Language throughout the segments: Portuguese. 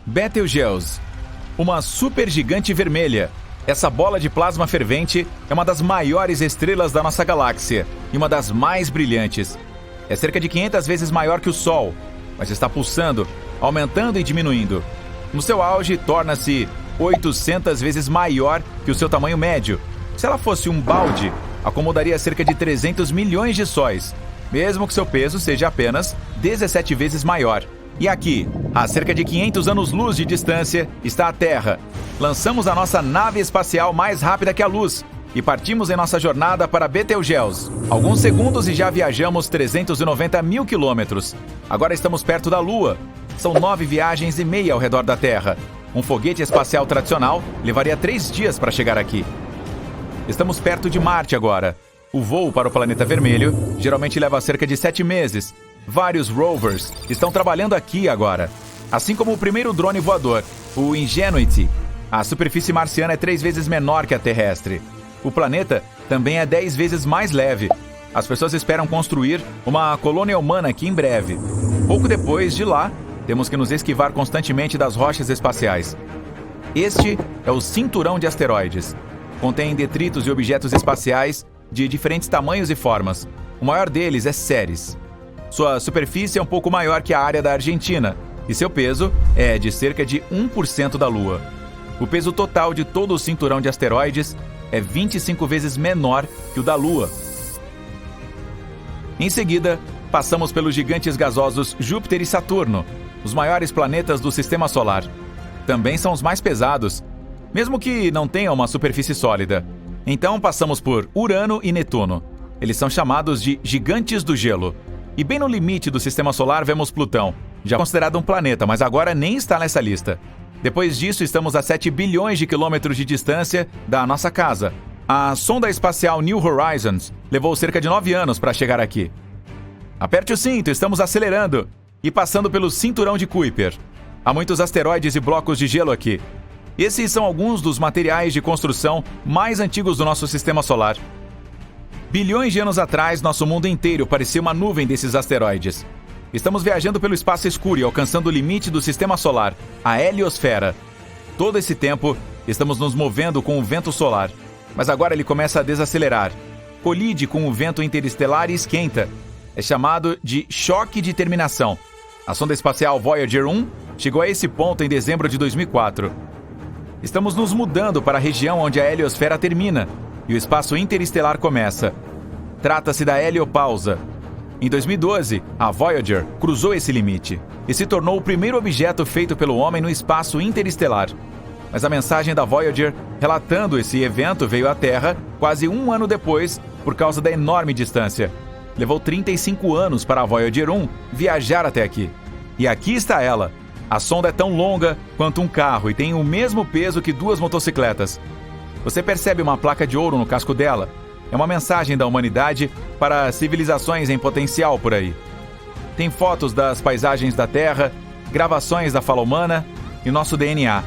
Betelgeuse, uma supergigante vermelha. Essa bola de plasma fervente é uma das maiores estrelas da nossa galáxia e uma das mais brilhantes. É cerca de 500 vezes maior que o Sol, mas está pulsando, aumentando e diminuindo. No seu auge, torna-se 800 vezes maior que o seu tamanho médio. Se ela fosse um balde, acomodaria cerca de 300 milhões de sóis, mesmo que seu peso seja apenas 17 vezes maior. E aqui, a cerca de 500 anos-luz de distância, está a Terra. Lançamos a nossa nave espacial mais rápida que a luz e partimos em nossa jornada para Betelgeuse. Alguns segundos e já viajamos 390 mil quilômetros. Agora estamos perto da Lua. São 9 viagens e meia ao redor da Terra. Um foguete espacial tradicional levaria 3 dias para chegar aqui. Estamos perto de Marte agora. O voo para o planeta vermelho geralmente leva cerca de 7 meses. Vários rovers estão trabalhando aqui agora. Assim como o primeiro drone voador, o Ingenuity. A superfície marciana é 3 vezes menor que a terrestre. O planeta também é 10 vezes mais leve. As pessoas esperam construir uma colônia humana aqui em breve. Pouco depois de lá, temos que nos esquivar constantemente das rochas espaciais. Este é o cinturão de asteroides. Contém detritos e objetos espaciais de diferentes tamanhos e formas. O maior deles é Ceres. Sua superfície é um pouco maior que a área da Argentina e seu peso é de cerca de 1% da Lua. O peso total de todo o cinturão de asteroides é 25 vezes menor que o da Lua. Em seguida, passamos pelos gigantes gasosos Júpiter e Saturno, os maiores planetas do Sistema Solar. Também são os mais pesados, mesmo que não tenham uma superfície sólida. Então passamos por Urano e Netuno. Eles são chamados de gigantes do gelo. E bem no limite do Sistema Solar vemos Plutão, já considerado um planeta, mas agora nem está nessa lista. Depois disso, estamos a 7 bilhões de quilômetros de distância da nossa casa. A sonda espacial New Horizons levou cerca de 9 anos para chegar aqui. Aperte o cinto, estamos acelerando e passando pelo cinturão de Kuiper. Há muitos asteroides e blocos de gelo aqui. Esses são alguns dos materiais de construção mais antigos do nosso Sistema Solar. Bilhões de anos atrás, nosso mundo inteiro parecia uma nuvem desses asteroides. Estamos viajando pelo espaço escuro e alcançando o limite do Sistema Solar, a heliosfera. Todo esse tempo, estamos nos movendo com o vento solar. Mas agora ele começa a desacelerar. Colide com o vento interestelar e esquenta. É chamado de choque de terminação. A sonda espacial Voyager 1 chegou a esse ponto em dezembro de 2004. Estamos nos mudando para a região onde a heliosfera termina e o espaço interestelar começa. Trata-se da heliopausa. Em 2012, a Voyager cruzou esse limite e se tornou o primeiro objeto feito pelo homem no espaço interestelar. Mas a mensagem da Voyager relatando esse evento veio à Terra quase 1 ano depois por causa da enorme distância. Levou 35 anos para a Voyager 1 viajar até aqui. E aqui está ela. A sonda é tão longa quanto um carro e tem o mesmo peso que 2 motocicletas. Você percebe uma placa de ouro no casco dela? É uma mensagem da humanidade para civilizações em potencial por aí. Tem fotos das paisagens da Terra, gravações da fala humana e nosso DNA.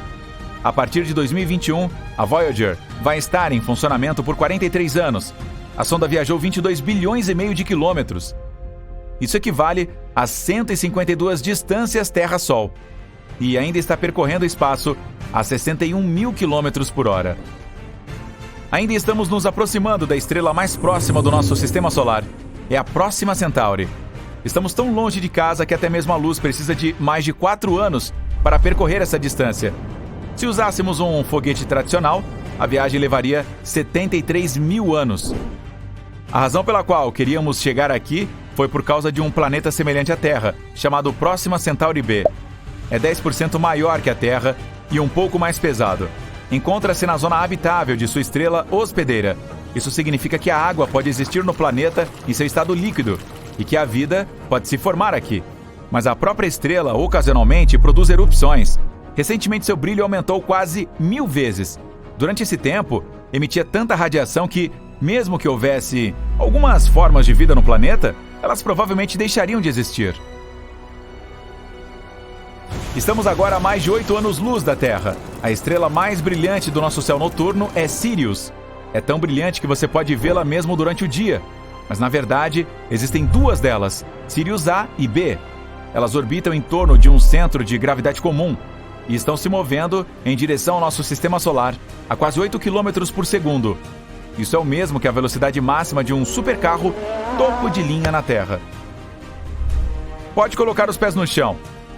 A partir de 2021, a Voyager vai estar em funcionamento por 43 anos. A sonda viajou 22 bilhões e meio de quilômetros. Isso equivale a 152 distâncias Terra-Sol. E ainda está percorrendo o espaço a 61 mil quilômetros por hora. Ainda estamos nos aproximando da estrela mais próxima do nosso Sistema Solar. É a Próxima Centauri. Estamos tão longe de casa que até mesmo a luz precisa de mais de 4 anos para percorrer essa distância. Se usássemos um foguete tradicional, a viagem levaria 73 mil anos. A razão pela qual queríamos chegar aqui foi por causa de um planeta semelhante à Terra, chamado Próxima Centauri b. É 10% maior que a Terra e um pouco mais pesado. Encontra-se na zona habitável de sua estrela hospedeira. Isso significa que a água pode existir no planeta em seu estado líquido e que a vida pode se formar aqui. Mas a própria estrela, ocasionalmente, produz erupções. Recentemente, seu brilho aumentou quase 1000 vezes. Durante esse tempo, emitia tanta radiação que, mesmo que houvesse algumas formas de vida no planeta, elas provavelmente deixariam de existir. Estamos agora a mais de 8 anos-luz da Terra. A estrela mais brilhante do nosso céu noturno é Sirius. É tão brilhante que você pode vê-la mesmo durante o dia. Mas, na verdade, existem 2 delas, Sirius A e B. Elas orbitam em torno de um centro de gravidade comum. e estão se movendo em direção ao nosso sistema solar a quase 8 km por segundo. Isso é o mesmo que a velocidade máxima de um supercarro topo de linha na Terra. Pode colocar os pés no chão.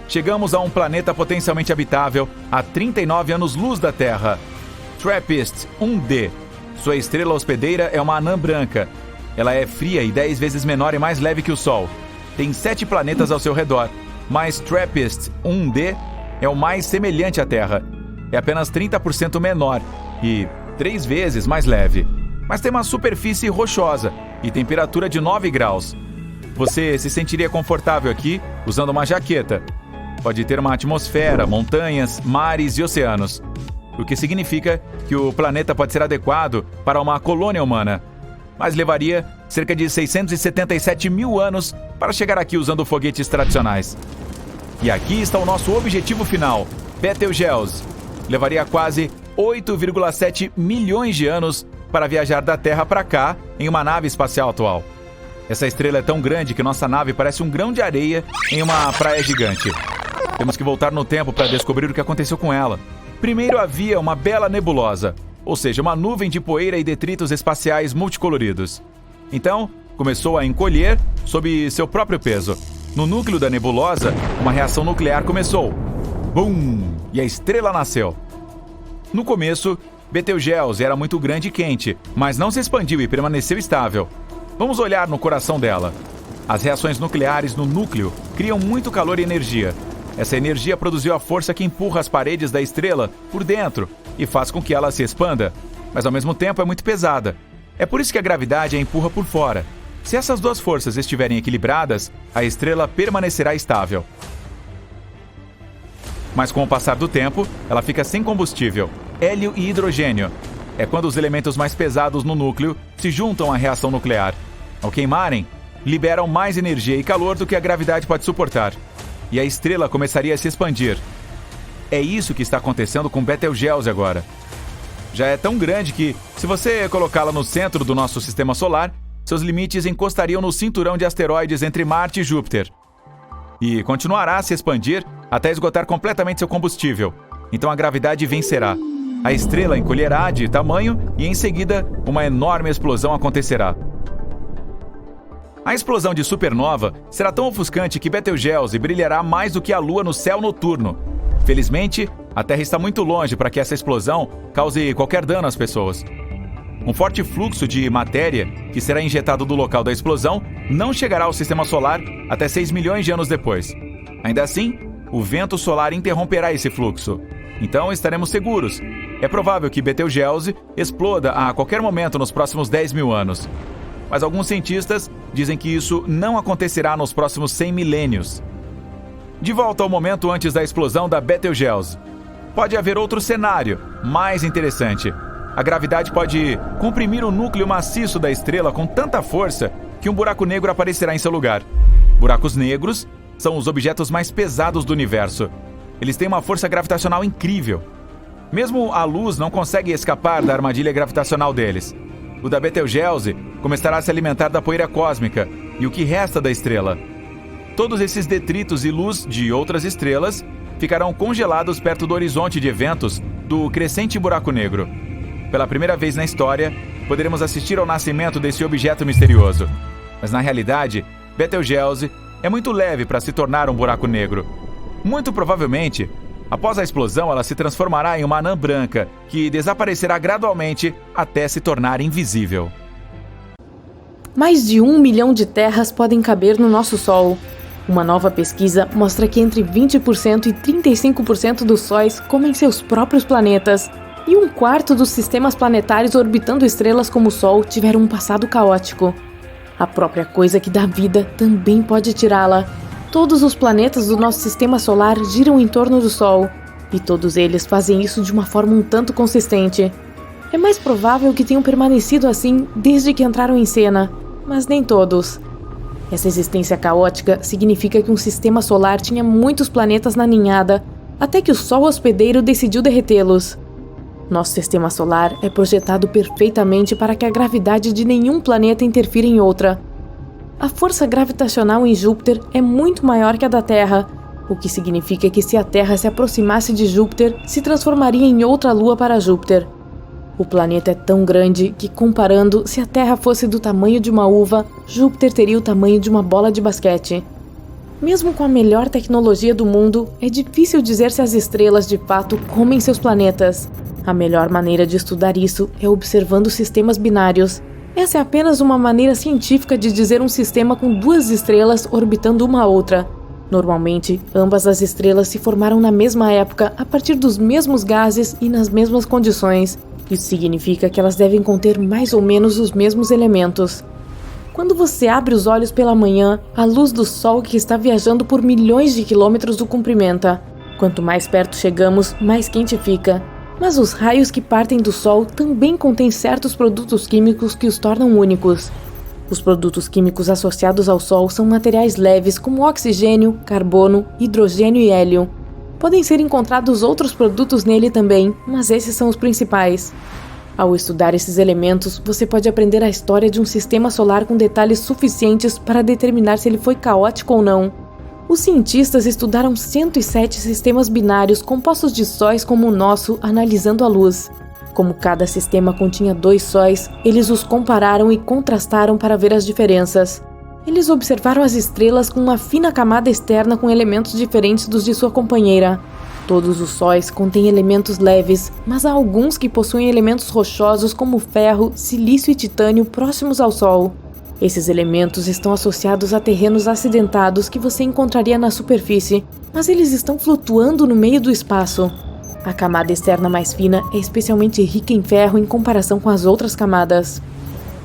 Chegamos a um planeta potencialmente habitável a 39 anos-luz da Terra. TRAPPIST-1d. Sua estrela hospedeira é uma anã branca. Ela é fria e 10 vezes menor e mais leve que o Sol. Tem 7 planetas ao seu redor, mas TRAPPIST-1d é o mais semelhante à Terra. É apenas 30% menor e 3 vezes mais leve. Mas tem uma superfície rochosa e temperatura de 9 graus. Você se sentiria confortável aqui usando uma jaqueta. Pode ter uma atmosfera, montanhas, mares e oceanos. O que significa que o planeta pode ser adequado para uma colônia humana. Mas levaria cerca de 677 mil anos para chegar aqui usando foguetes tradicionais. E aqui está o nosso objetivo final, Betelgeuse. Levaria quase 8,7 milhões de anos para viajar da Terra para cá em uma nave espacial atual. Essa estrela é tão grande que nossa nave parece um grão de areia em uma praia gigante. Temos que voltar no tempo para descobrir o que aconteceu com ela. Primeiro havia uma bela nebulosa, ou seja, uma nuvem de poeira e detritos espaciais multicoloridos. Então, começou a encolher sob seu próprio peso. No núcleo da nebulosa, uma reação nuclear começou. Bum! E a estrela nasceu. No começo, Betelgeuse era muito grande e quente, mas não se expandiu e permaneceu estável. Vamos olhar no coração dela. As reações nucleares no núcleo criam muito calor e energia. Essa energia produziu a força que empurra as paredes da estrela por dentro e faz com que ela se expanda, mas ao mesmo tempo é muito pesada. É por isso que a gravidade a empurra por fora. Se essas duas forças estiverem equilibradas, a estrela permanecerá estável. Mas com o passar do tempo, ela fica sem combustível, hélio e hidrogênio. É quando os elementos mais pesados no núcleo se juntam à reação nuclear. Ao queimarem, liberam mais energia e calor do que a gravidade pode suportar. E a estrela começaria a se expandir. É isso que está acontecendo com Betelgeuse agora. Já é tão grande que, se você colocá-la no centro do nosso sistema solar, seus limites encostariam no cinturão de asteroides entre Marte e Júpiter. E continuará a se expandir até esgotar completamente seu combustível. Então a gravidade vencerá. A estrela encolherá de tamanho e, em seguida, uma enorme explosão acontecerá. A explosão de supernova será tão ofuscante que Betelgeuse brilhará mais do que a Lua no céu noturno. Felizmente, a Terra está muito longe para que essa explosão cause qualquer dano às pessoas. Um forte fluxo de matéria que será injetado do local da explosão não chegará ao sistema solar até 6 milhões de anos depois. Ainda assim, o vento solar interromperá esse fluxo. Então estaremos seguros. É provável que Betelgeuse exploda a qualquer momento nos próximos 10 mil anos. Mas alguns cientistas dizem que isso não acontecerá nos próximos 100 milênios. De volta ao momento antes da explosão da Betelgeuse. Pode haver outro cenário, mais interessante. A gravidade pode comprimir o núcleo maciço da estrela com tanta força que um buraco negro aparecerá em seu lugar. Buracos negros são os objetos mais pesados do universo. Eles têm uma força gravitacional incrível. Mesmo a luz não consegue escapar da armadilha gravitacional deles. O da Betelgeuse começará a se alimentar da poeira cósmica e o que resta da estrela. Todos esses detritos e luz de outras estrelas ficarão congelados perto do horizonte de eventos do crescente buraco negro. Pela primeira vez na história, poderemos assistir ao nascimento desse objeto misterioso. Mas na realidade, Betelgeuse é muito leve para se tornar um buraco negro. Muito provavelmente, após a explosão, ela se transformará em uma anã branca, que desaparecerá gradualmente até se tornar invisível. Mais de 1 milhão de terras podem caber no nosso Sol. Uma nova pesquisa mostra que entre 20% e 35% dos sóis comem seus próprios planetas. E 1/4 dos sistemas planetários orbitando estrelas como o Sol tiveram um passado caótico. A própria coisa que dá vida também pode tirá-la. Todos os planetas do nosso sistema solar giram em torno do Sol, e todos eles fazem isso de uma forma um tanto consistente. É mais provável que tenham permanecido assim desde que entraram em cena, mas nem todos. Essa existência caótica significa que um sistema solar tinha muitos planetas na ninhada, até que o Sol hospedeiro decidiu derretê-los. Nosso sistema solar é projetado perfeitamente para que a gravidade de nenhum planeta interfira em outra. A força gravitacional em Júpiter é muito maior que a da Terra, o que significa que se a Terra se aproximasse de Júpiter, se transformaria em outra lua para Júpiter. O planeta é tão grande que, comparando, se a Terra fosse do tamanho de uma uva, Júpiter teria o tamanho de uma bola de basquete. Mesmo com a melhor tecnologia do mundo, é difícil dizer se as estrelas de fato comem seus planetas. A melhor maneira de estudar isso é observando sistemas binários. Essa é apenas uma maneira científica de dizer um sistema com duas estrelas orbitando uma a outra. Normalmente, ambas as estrelas se formaram na mesma época, a partir dos mesmos gases e nas mesmas condições. Isso significa que elas devem conter mais ou menos os mesmos elementos. Quando você abre os olhos pela manhã, a luz do Sol que está viajando por milhões de quilômetros o cumprimenta. Quanto mais perto chegamos, mais quente fica. Mas os raios que partem do Sol também contêm certos produtos químicos que os tornam únicos. Os produtos químicos associados ao Sol são materiais leves como oxigênio, carbono, hidrogênio e hélio. Podem ser encontrados outros produtos nele também, mas esses são os principais. Ao estudar esses elementos, você pode aprender a história de um sistema solar com detalhes suficientes para determinar se ele foi caótico ou não. Os cientistas estudaram 107 sistemas binários compostos de sóis como o nosso, analisando a luz. Como cada sistema continha 2 sóis, eles os compararam e contrastaram para ver as diferenças. Eles observaram as estrelas com uma fina camada externa com elementos diferentes dos de sua companheira. Todos os sóis contêm elementos leves, mas há alguns que possuem elementos rochosos como ferro, silício e titânio próximos ao Sol. Esses elementos estão associados a terrenos acidentados que você encontraria na superfície, mas eles estão flutuando no meio do espaço. A camada externa mais fina é especialmente rica em ferro em comparação com as outras camadas.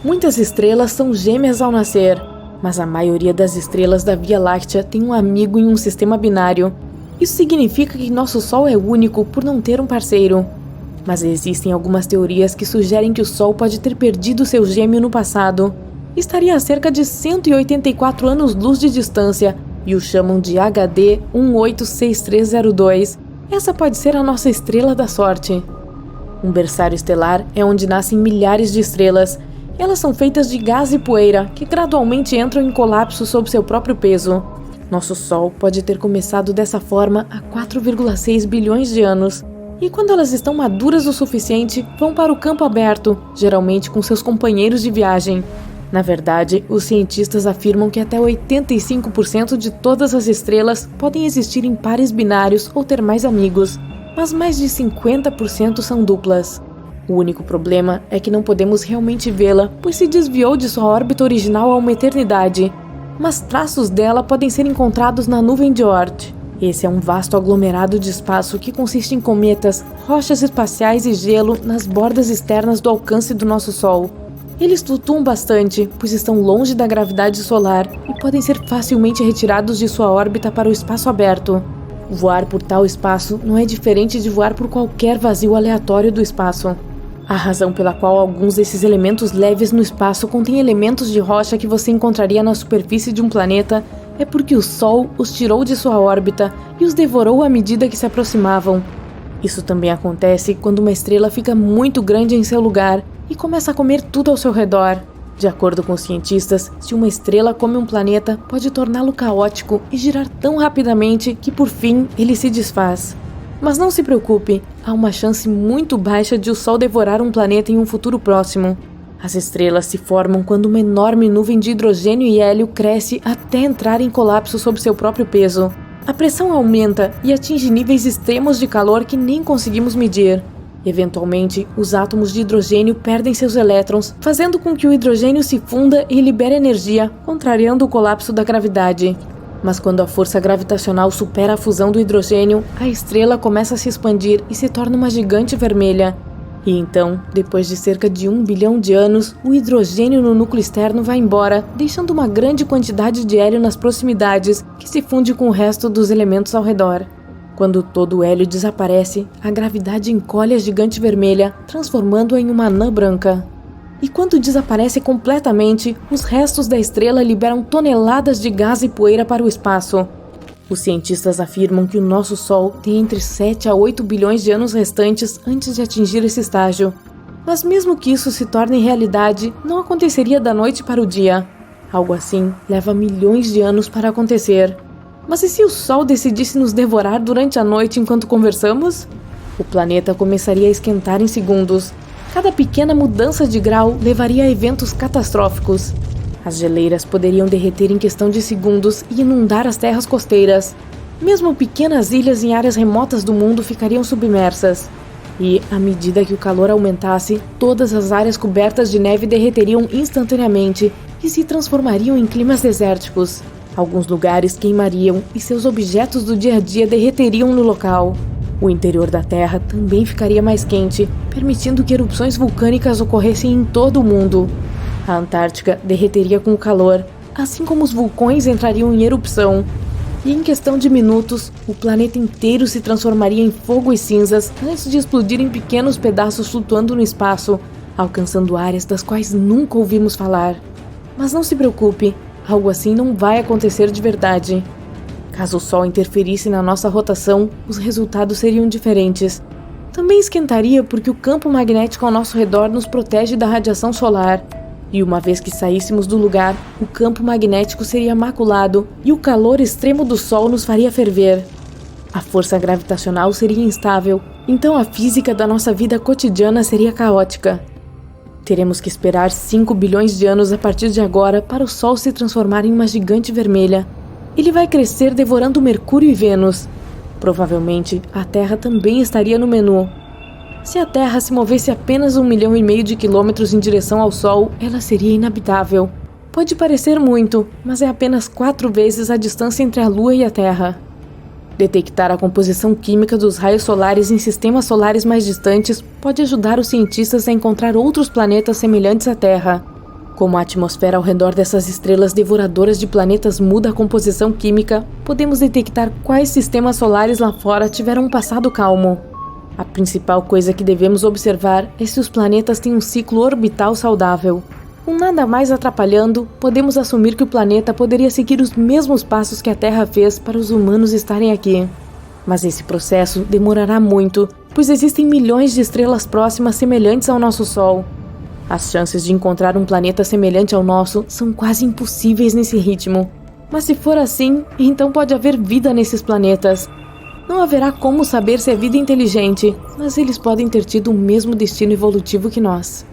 Muitas estrelas são gêmeas ao nascer, mas a maioria das estrelas da Via Láctea tem um amigo em um sistema binário. Isso significa que nosso Sol é único por não ter um parceiro. Mas existem algumas teorias que sugerem que o Sol pode ter perdido seu gêmeo no passado. Estaria a cerca de 184 anos-luz de distância e o chamam de HD 186302. Essa pode ser a nossa estrela da sorte. Um berçário estelar é onde nascem milhares de estrelas. Elas são feitas de gás e poeira que gradualmente entram em colapso sob seu próprio peso. Nosso Sol pode ter começado dessa forma há 4,6 bilhões de anos. E quando elas estão maduras o suficiente, vão para o campo aberto, geralmente com seus companheiros de viagem. Na verdade, os cientistas afirmam que até 85% de todas as estrelas podem existir em pares binários ou ter mais amigos, mas mais de 50% são duplas. O único problema é que não podemos realmente vê-la, pois se desviou de sua órbita original há uma eternidade. Mas traços dela podem ser encontrados na nuvem de Oort. Esse é um vasto aglomerado de espaço que consiste em cometas, rochas espaciais e gelo nas bordas externas do alcance do nosso Sol. Eles flutuam bastante, pois estão longe da gravidade solar e podem ser facilmente retirados de sua órbita para o espaço aberto. Voar por tal espaço não é diferente de voar por qualquer vazio aleatório do espaço. A razão pela qual alguns desses elementos leves no espaço contêm elementos de rocha que você encontraria na superfície de um planeta é porque o Sol os tirou de sua órbita e os devorou à medida que se aproximavam. Isso também acontece quando uma estrela fica muito grande em seu lugar e começa a comer tudo ao seu redor. De acordo com os cientistas, se uma estrela come um planeta, pode torná-lo caótico e girar tão rapidamente que por fim ele se desfaz. Mas não se preocupe, há uma chance muito baixa de o Sol devorar um planeta em um futuro próximo. As estrelas se formam quando uma enorme nuvem de hidrogênio e hélio cresce até entrar em colapso sob seu próprio peso. A pressão aumenta e atinge níveis extremos de calor que nem conseguimos medir. Eventualmente, os átomos de hidrogênio perdem seus elétrons, fazendo com que o hidrogênio se funda e libere energia, contrariando o colapso da gravidade. Mas quando a força gravitacional supera a fusão do hidrogênio, a estrela começa a se expandir e se torna uma gigante vermelha. E então, depois de cerca de 1 bilhão de anos, o hidrogênio no núcleo externo vai embora, deixando uma grande quantidade de hélio nas proximidades, que se funde com o resto dos elementos ao redor. Quando todo o hélio desaparece, a gravidade encolhe a gigante vermelha, transformando-a em uma anã branca. E quando desaparece completamente, os restos da estrela liberam toneladas de gás e poeira para o espaço. Os cientistas afirmam que o nosso Sol tem entre 7 a 8 bilhões de anos restantes antes de atingir esse estágio. Mas mesmo que isso se torne realidade, não aconteceria da noite para o dia. Algo assim leva milhões de anos para acontecer. Mas e se o Sol decidisse nos devorar durante a noite enquanto conversamos? O planeta começaria a esquentar em segundos. Cada pequena mudança de grau levaria a eventos catastróficos. As geleiras poderiam derreter em questão de segundos e inundar as terras costeiras. Mesmo pequenas ilhas em áreas remotas do mundo ficariam submersas. E, à medida que o calor aumentasse, todas as áreas cobertas de neve derreteriam instantaneamente e se transformariam em climas desérticos. Alguns lugares queimariam e seus objetos do dia a dia derreteriam no local. O interior da Terra também ficaria mais quente, permitindo que erupções vulcânicas ocorressem em todo o mundo. A Antártica derreteria com o calor, assim como os vulcões entrariam em erupção. E em questão de minutos, o planeta inteiro se transformaria em fogo e cinzas antes de explodir em pequenos pedaços flutuando no espaço, alcançando áreas das quais nunca ouvimos falar. Mas não se preocupe, algo assim não vai acontecer de verdade. Caso o Sol interferisse na nossa rotação, os resultados seriam diferentes. Também esquentaria porque o campo magnético ao nosso redor nos protege da radiação solar. E uma vez que saíssemos do lugar, o campo magnético seria maculado e o calor extremo do Sol nos faria ferver. A força gravitacional seria instável, então a física da nossa vida cotidiana seria caótica. Teremos que esperar 5 bilhões de anos a partir de agora para o Sol se transformar em uma gigante vermelha. Ele vai crescer devorando Mercúrio e Vênus. Provavelmente, a Terra também estaria no menu. Se a Terra se movesse apenas 1,5 milhão de quilômetros em direção ao Sol, ela seria inabitável. Pode parecer muito, mas é apenas 4 vezes a distância entre a Lua e a Terra. Detectar a composição química dos raios solares em sistemas solares mais distantes pode ajudar os cientistas a encontrar outros planetas semelhantes à Terra. Como a atmosfera ao redor dessas estrelas devoradoras de planetas muda a composição química, podemos detectar quais sistemas solares lá fora tiveram um passado calmo. A principal coisa que devemos observar é se os planetas têm um ciclo orbital saudável. Com nada mais atrapalhando, podemos assumir que o planeta poderia seguir os mesmos passos que a Terra fez para os humanos estarem aqui. Mas esse processo demorará muito, pois existem milhões de estrelas próximas semelhantes ao nosso Sol. As chances de encontrar um planeta semelhante ao nosso são quase impossíveis nesse ritmo. Mas se for assim, então pode haver vida nesses planetas. Não haverá como saber se é vida inteligente, mas eles podem ter tido o mesmo destino evolutivo que nós.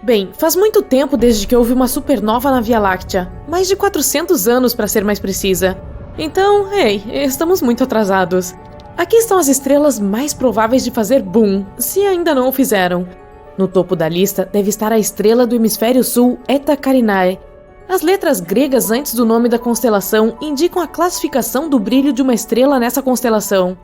Bem, faz muito tempo desde que houve uma supernova na Via Láctea. Mais de 400 anos para ser mais precisa. Então, estamos muito atrasados. Aqui estão as estrelas mais prováveis de fazer boom, se ainda não o fizeram. No topo da lista deve estar a estrela do hemisfério sul Eta Carinae. As letras gregas antes do nome da constelação indicam a classificação do brilho de uma estrela nessa constelação.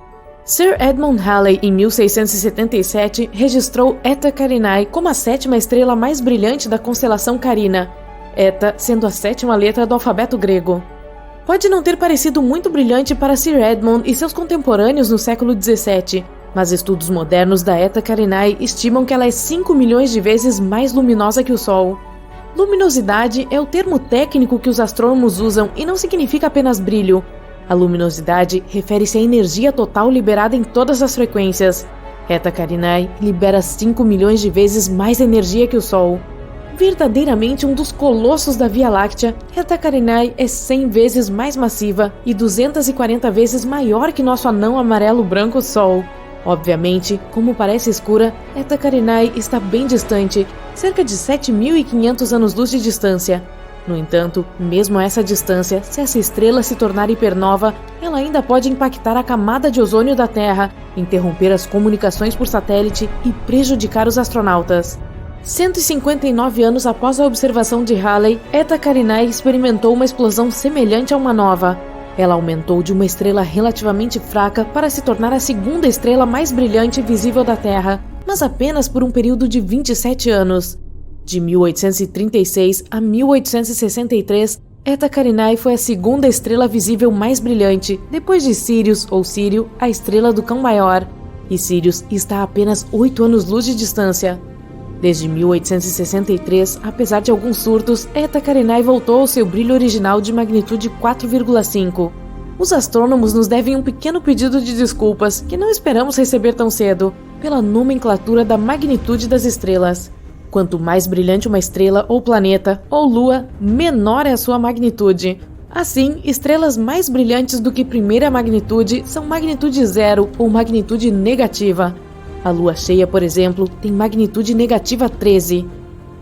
Sir Edmund Halley, em 1677, registrou Eta Carinae como a 7ª estrela mais brilhante da constelação Carina, Eta sendo a 7ª letra do alfabeto grego. Pode não ter parecido muito brilhante para Sir Edmund e seus contemporâneos no século XVII, mas estudos modernos da Eta Carinae estimam que ela é 5 milhões de vezes mais luminosa que o Sol. Luminosidade é o termo técnico que os astrônomos usam e não significa apenas brilho. A luminosidade refere-se à energia total liberada em todas as frequências. Eta Carinae libera 5 milhões de vezes mais energia que o Sol. Verdadeiramente um dos colossos da Via Láctea, Eta Carinae é 100 vezes mais massiva e 240 vezes maior que nosso anão amarelo-branco Sol. Obviamente, como parece escura, Eta Carinae está bem distante, cerca de 7.500 anos-luz de distância. No entanto, mesmo a essa distância, se essa estrela se tornar hipernova, ela ainda pode impactar a camada de ozônio da Terra, interromper as comunicações por satélite e prejudicar os astronautas. 159 anos após a observação de Halley, Eta Carinae experimentou uma explosão semelhante a uma nova. Ela aumentou de uma estrela relativamente fraca para se tornar a 2ª estrela mais brilhante visível da Terra, mas apenas por um período de 27 anos. De 1836 a 1863, Eta Carinae foi a 2ª estrela visível mais brilhante, depois de Sirius, ou Sírio, a estrela do Cão Maior, e Sirius está a apenas 8 anos-luz de distância. Desde 1863, apesar de alguns surtos, Eta Carinae voltou ao seu brilho original de magnitude 4,5. Os astrônomos nos devem um pequeno pedido de desculpas, que não esperamos receber tão cedo, pela nomenclatura da magnitude das estrelas. Quanto mais brilhante uma estrela ou planeta ou lua, menor é a sua magnitude. Assim, estrelas mais brilhantes do que primeira magnitude são magnitude zero ou magnitude negativa. A lua cheia, por exemplo, tem magnitude negativa 13.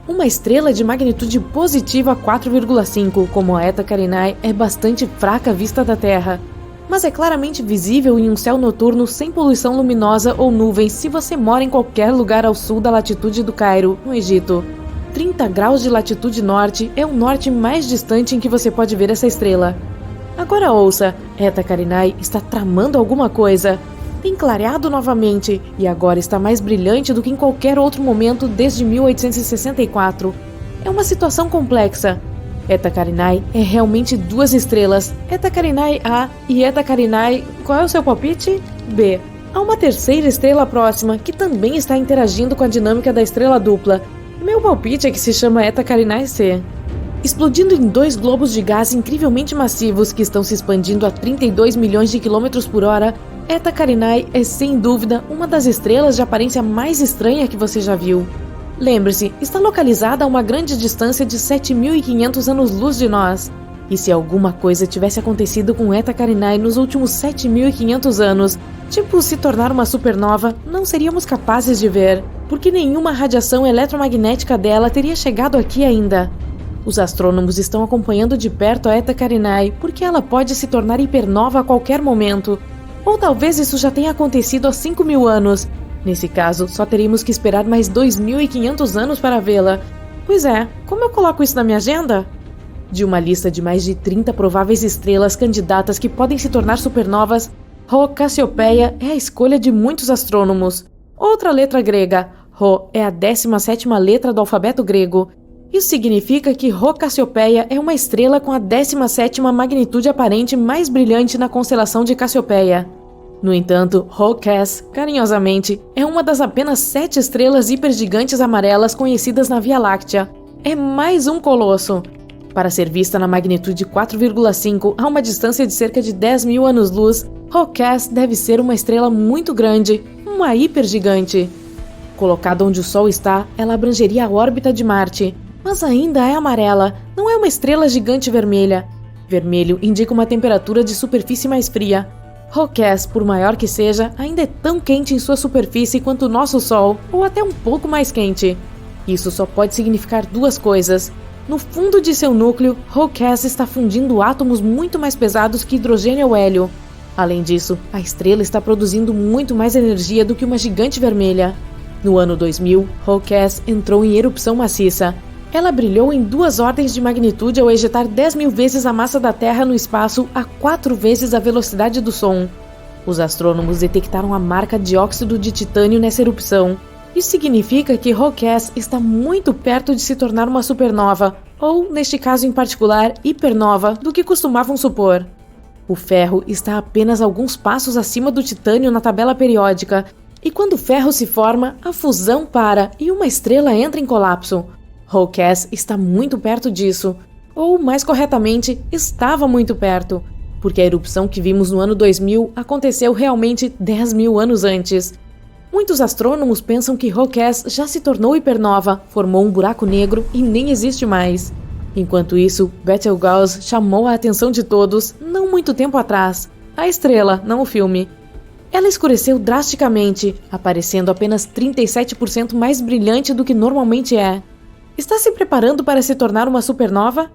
Uma estrela de magnitude positiva 4,5, como a Eta Carinae, é bastante fraca à vista da Terra, mas é claramente visível em um céu noturno sem poluição luminosa ou nuvens se você mora em qualquer lugar ao sul da latitude do Cairo, no Egito. 30 graus de latitude norte é o norte mais distante em que você pode ver essa estrela. Agora ouça, Eta Carinae está tramando alguma coisa. Tem clareado novamente e agora está mais brilhante do que em qualquer outro momento desde 1864. É uma situação complexa. Eta Carinae é realmente duas estrelas, Eta Carinae A e Eta Carinae... Qual é o seu palpite? B. Há uma terceira estrela próxima que também está interagindo com a dinâmica da estrela dupla. Meu palpite é que se chama Eta Carinae C. Explodindo em dois globos de gás incrivelmente massivos que estão se expandindo a 32 milhões de quilômetros por hora, Eta Carinae é sem dúvida uma das estrelas de aparência mais estranha que você já viu. Lembre-se, está localizada a uma grande distância de 7.500 anos-luz de nós. E se alguma coisa tivesse acontecido com Eta Carinae nos últimos 7.500 anos, tipo se tornar uma supernova, não seríamos capazes de ver, porque nenhuma radiação eletromagnética dela teria chegado aqui ainda. Os astrônomos estão acompanhando de perto a Eta Carinae porque ela pode se tornar hipernova a qualquer momento. Ou talvez isso já tenha acontecido há 5.000 anos. Nesse caso, só teríamos que esperar mais 2.500 anos para vê-la. Pois é, como eu coloco isso na minha agenda? De uma lista de mais de 30 prováveis estrelas candidatas que podem se tornar supernovas, Rho Cassiopeia é a escolha de muitos astrônomos. Outra letra grega, Rho é a 17ª letra do alfabeto grego. Isso significa que Rho Cassiopeia é uma estrela com a 17ª magnitude aparente mais brilhante na constelação de Cassiopeia. No entanto, Rho Cass, carinhosamente, é uma das apenas 7 estrelas hipergigantes amarelas conhecidas na Via Láctea. É mais um colosso. Para ser vista na magnitude 4,5 a uma distância de cerca de 10.000 anos-luz, Rho Cass deve ser uma estrela muito grande, uma hipergigante. Colocada onde o Sol está, ela abrangeria a órbita de Marte, mas ainda é amarela, não é uma estrela gigante vermelha. Vermelho indica uma temperatura de superfície mais fria. Rho Cass, por maior que seja, ainda é tão quente em sua superfície quanto o nosso Sol, ou até um pouco mais quente. Isso só pode significar duas coisas. No fundo de seu núcleo, Rho Cass está fundindo átomos muito mais pesados que hidrogênio ou hélio. Além disso, a estrela está produzindo muito mais energia do que uma gigante vermelha. No ano 2000, Rho Cass entrou em erupção maciça. Ela brilhou em 2 ordens de magnitude ao ejetar 10.000 vezes a massa da Terra no espaço a 4 vezes a velocidade do som. Os astrônomos detectaram a marca de óxido de titânio nessa erupção. Isso significa que Rho Cass está muito perto de se tornar uma supernova, ou, neste caso em particular, hipernova, do que costumavam supor. O ferro está apenas alguns passos acima do titânio na tabela periódica, e quando o ferro se forma, a fusão para e uma estrela entra em colapso. Rho Cass está muito perto disso, ou, mais corretamente, estava muito perto, porque a erupção que vimos no ano 2000 aconteceu realmente 10.000 anos antes. Muitos astrônomos pensam que Rho Cass já se tornou hipernova, formou um buraco negro e nem existe mais. Enquanto isso, Betelgeuse chamou a atenção de todos, não muito tempo atrás. A estrela, não o filme. Ela escureceu drasticamente, aparecendo apenas 37% mais brilhante do que normalmente é. Está se preparando para se tornar uma supernova?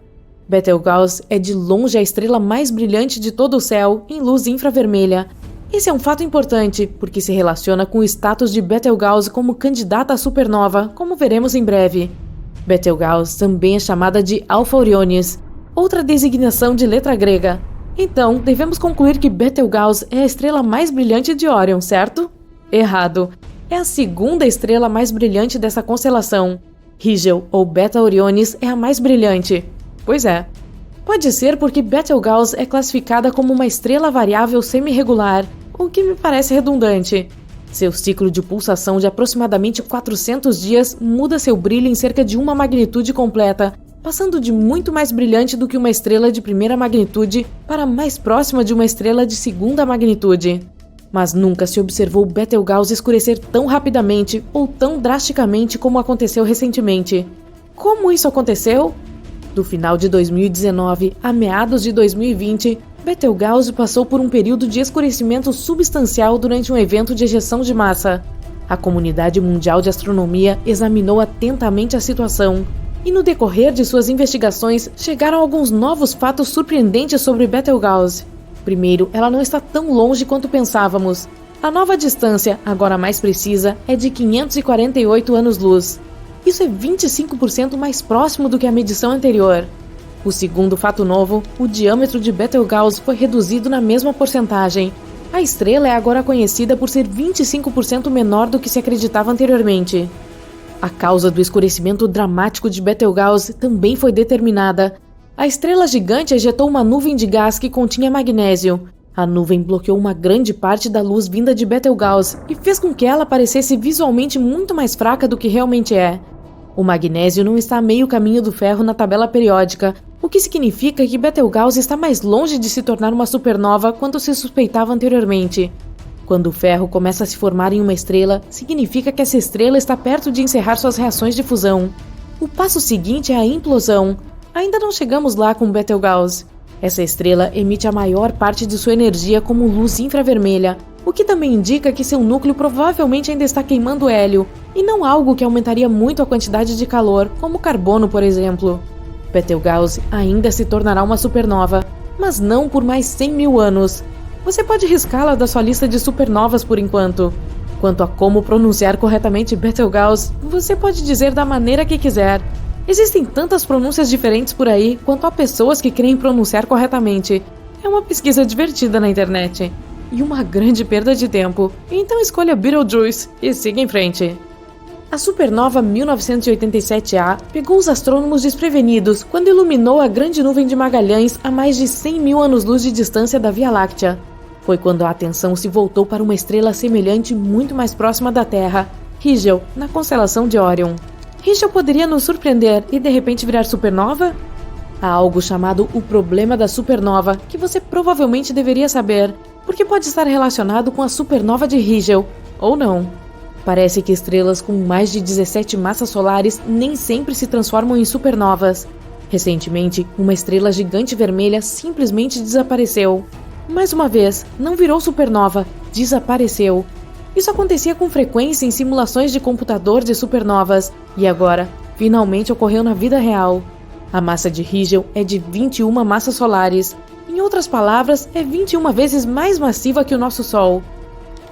Betelgeuse é de longe a estrela mais brilhante de todo o céu, em luz infravermelha. Esse é um fato importante, porque se relaciona com o status de Betelgeuse como candidata à supernova, como veremos em breve. Betelgeuse também é chamada de Alpha Orionis, outra designação de letra grega. Então, devemos concluir que Betelgeuse é a estrela mais brilhante de Órion, certo? Errado. É a segunda estrela mais brilhante dessa constelação. Rigel, ou Beta Orionis, é a mais brilhante. Pois é. Pode ser porque Betelgeuse é classificada como uma estrela variável semi-regular, o que me parece redundante. Seu ciclo de pulsação de aproximadamente 400 dias muda seu brilho em cerca de uma magnitude completa, passando de muito mais brilhante do que uma estrela de primeira magnitude para mais próxima de uma estrela de segunda magnitude. Mas nunca se observou Betelgeuse escurecer tão rapidamente ou tão drasticamente como aconteceu recentemente. Como isso aconteceu? Do final de 2019 a meados de 2020, Betelgeuse passou por um período de escurecimento substancial durante um evento de ejeção de massa. A comunidade mundial de astronomia examinou atentamente a situação, e no decorrer de suas investigações chegaram alguns novos fatos surpreendentes sobre Betelgeuse. Primeiro, ela não está tão longe quanto pensávamos. A nova distância, agora mais precisa, é de 548 anos-luz. Isso é 25% mais próximo do que a medição anterior. O segundo fato novo, o diâmetro de Betelgeuse foi reduzido na mesma porcentagem. A estrela é agora conhecida por ser 25% menor do que se acreditava anteriormente. A causa do escurecimento dramático de Betelgeuse também foi determinada. A estrela gigante ejetou uma nuvem de gás que continha magnésio. A nuvem bloqueou uma grande parte da luz vinda de Betelgeuse e fez com que ela parecesse visualmente muito mais fraca do que realmente é. O magnésio não está a meio caminho do ferro na tabela periódica, o que significa que Betelgeuse está mais longe de se tornar uma supernova quanto se suspeitava anteriormente. Quando o ferro começa a se formar em uma estrela, significa que essa estrela está perto de encerrar suas reações de fusão. O passo seguinte é a implosão. Ainda não chegamos lá com Betelgeuse. Essa estrela emite a maior parte de sua energia como luz infravermelha, o que também indica que seu núcleo provavelmente ainda está queimando hélio, e não algo que aumentaria muito a quantidade de calor, como carbono, por exemplo. Betelgeuse ainda se tornará uma supernova, mas não por mais 100 mil anos. Você pode riscá-la da sua lista de supernovas por enquanto. Quanto a como pronunciar corretamente Betelgeuse, você pode dizer da maneira que quiser. Existem tantas pronúncias diferentes por aí quanto há pessoas que creem pronunciar corretamente. É uma pesquisa divertida na internet. E uma grande perda de tempo. Então escolha Betelgeuse e siga em frente. A supernova 1987A pegou os astrônomos desprevenidos quando iluminou a Grande Nuvem de Magalhães a mais de 100 mil anos-luz de distância da Via Láctea. Foi quando a atenção se voltou para uma estrela semelhante muito mais próxima da Terra, Rigel, na constelação de Órion. Rigel poderia nos surpreender e de repente virar supernova? Há algo chamado o problema da supernova, que você provavelmente deveria saber, porque pode estar relacionado com a supernova de Rigel, ou não. Parece que estrelas com mais de 17 massas solares nem sempre se transformam em supernovas. Recentemente, uma estrela gigante vermelha simplesmente desapareceu. Mais uma vez, não virou supernova, desapareceu. Isso acontecia com frequência em simulações de computador de supernovas, e agora, finalmente ocorreu na vida real. A massa de Rigel é de 21 massas solares. Em outras palavras, é 21 vezes mais massiva que o nosso Sol.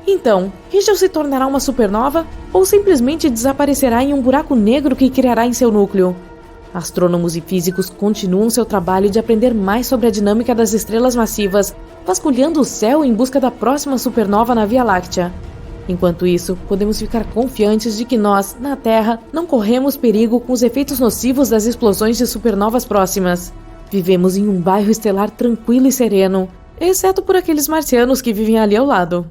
Então, Rigel se tornará uma supernova ou simplesmente desaparecerá em um buraco negro que criará em seu núcleo? Astrônomos e físicos continuam seu trabalho de aprender mais sobre a dinâmica das estrelas massivas, vasculhando o céu em busca da próxima supernova na Via Láctea. Enquanto isso, podemos ficar confiantes de que nós, na Terra, não corremos perigo com os efeitos nocivos das explosões de supernovas próximas. Vivemos em um bairro estelar tranquilo e sereno, exceto por aqueles marcianos que vivem ali ao lado.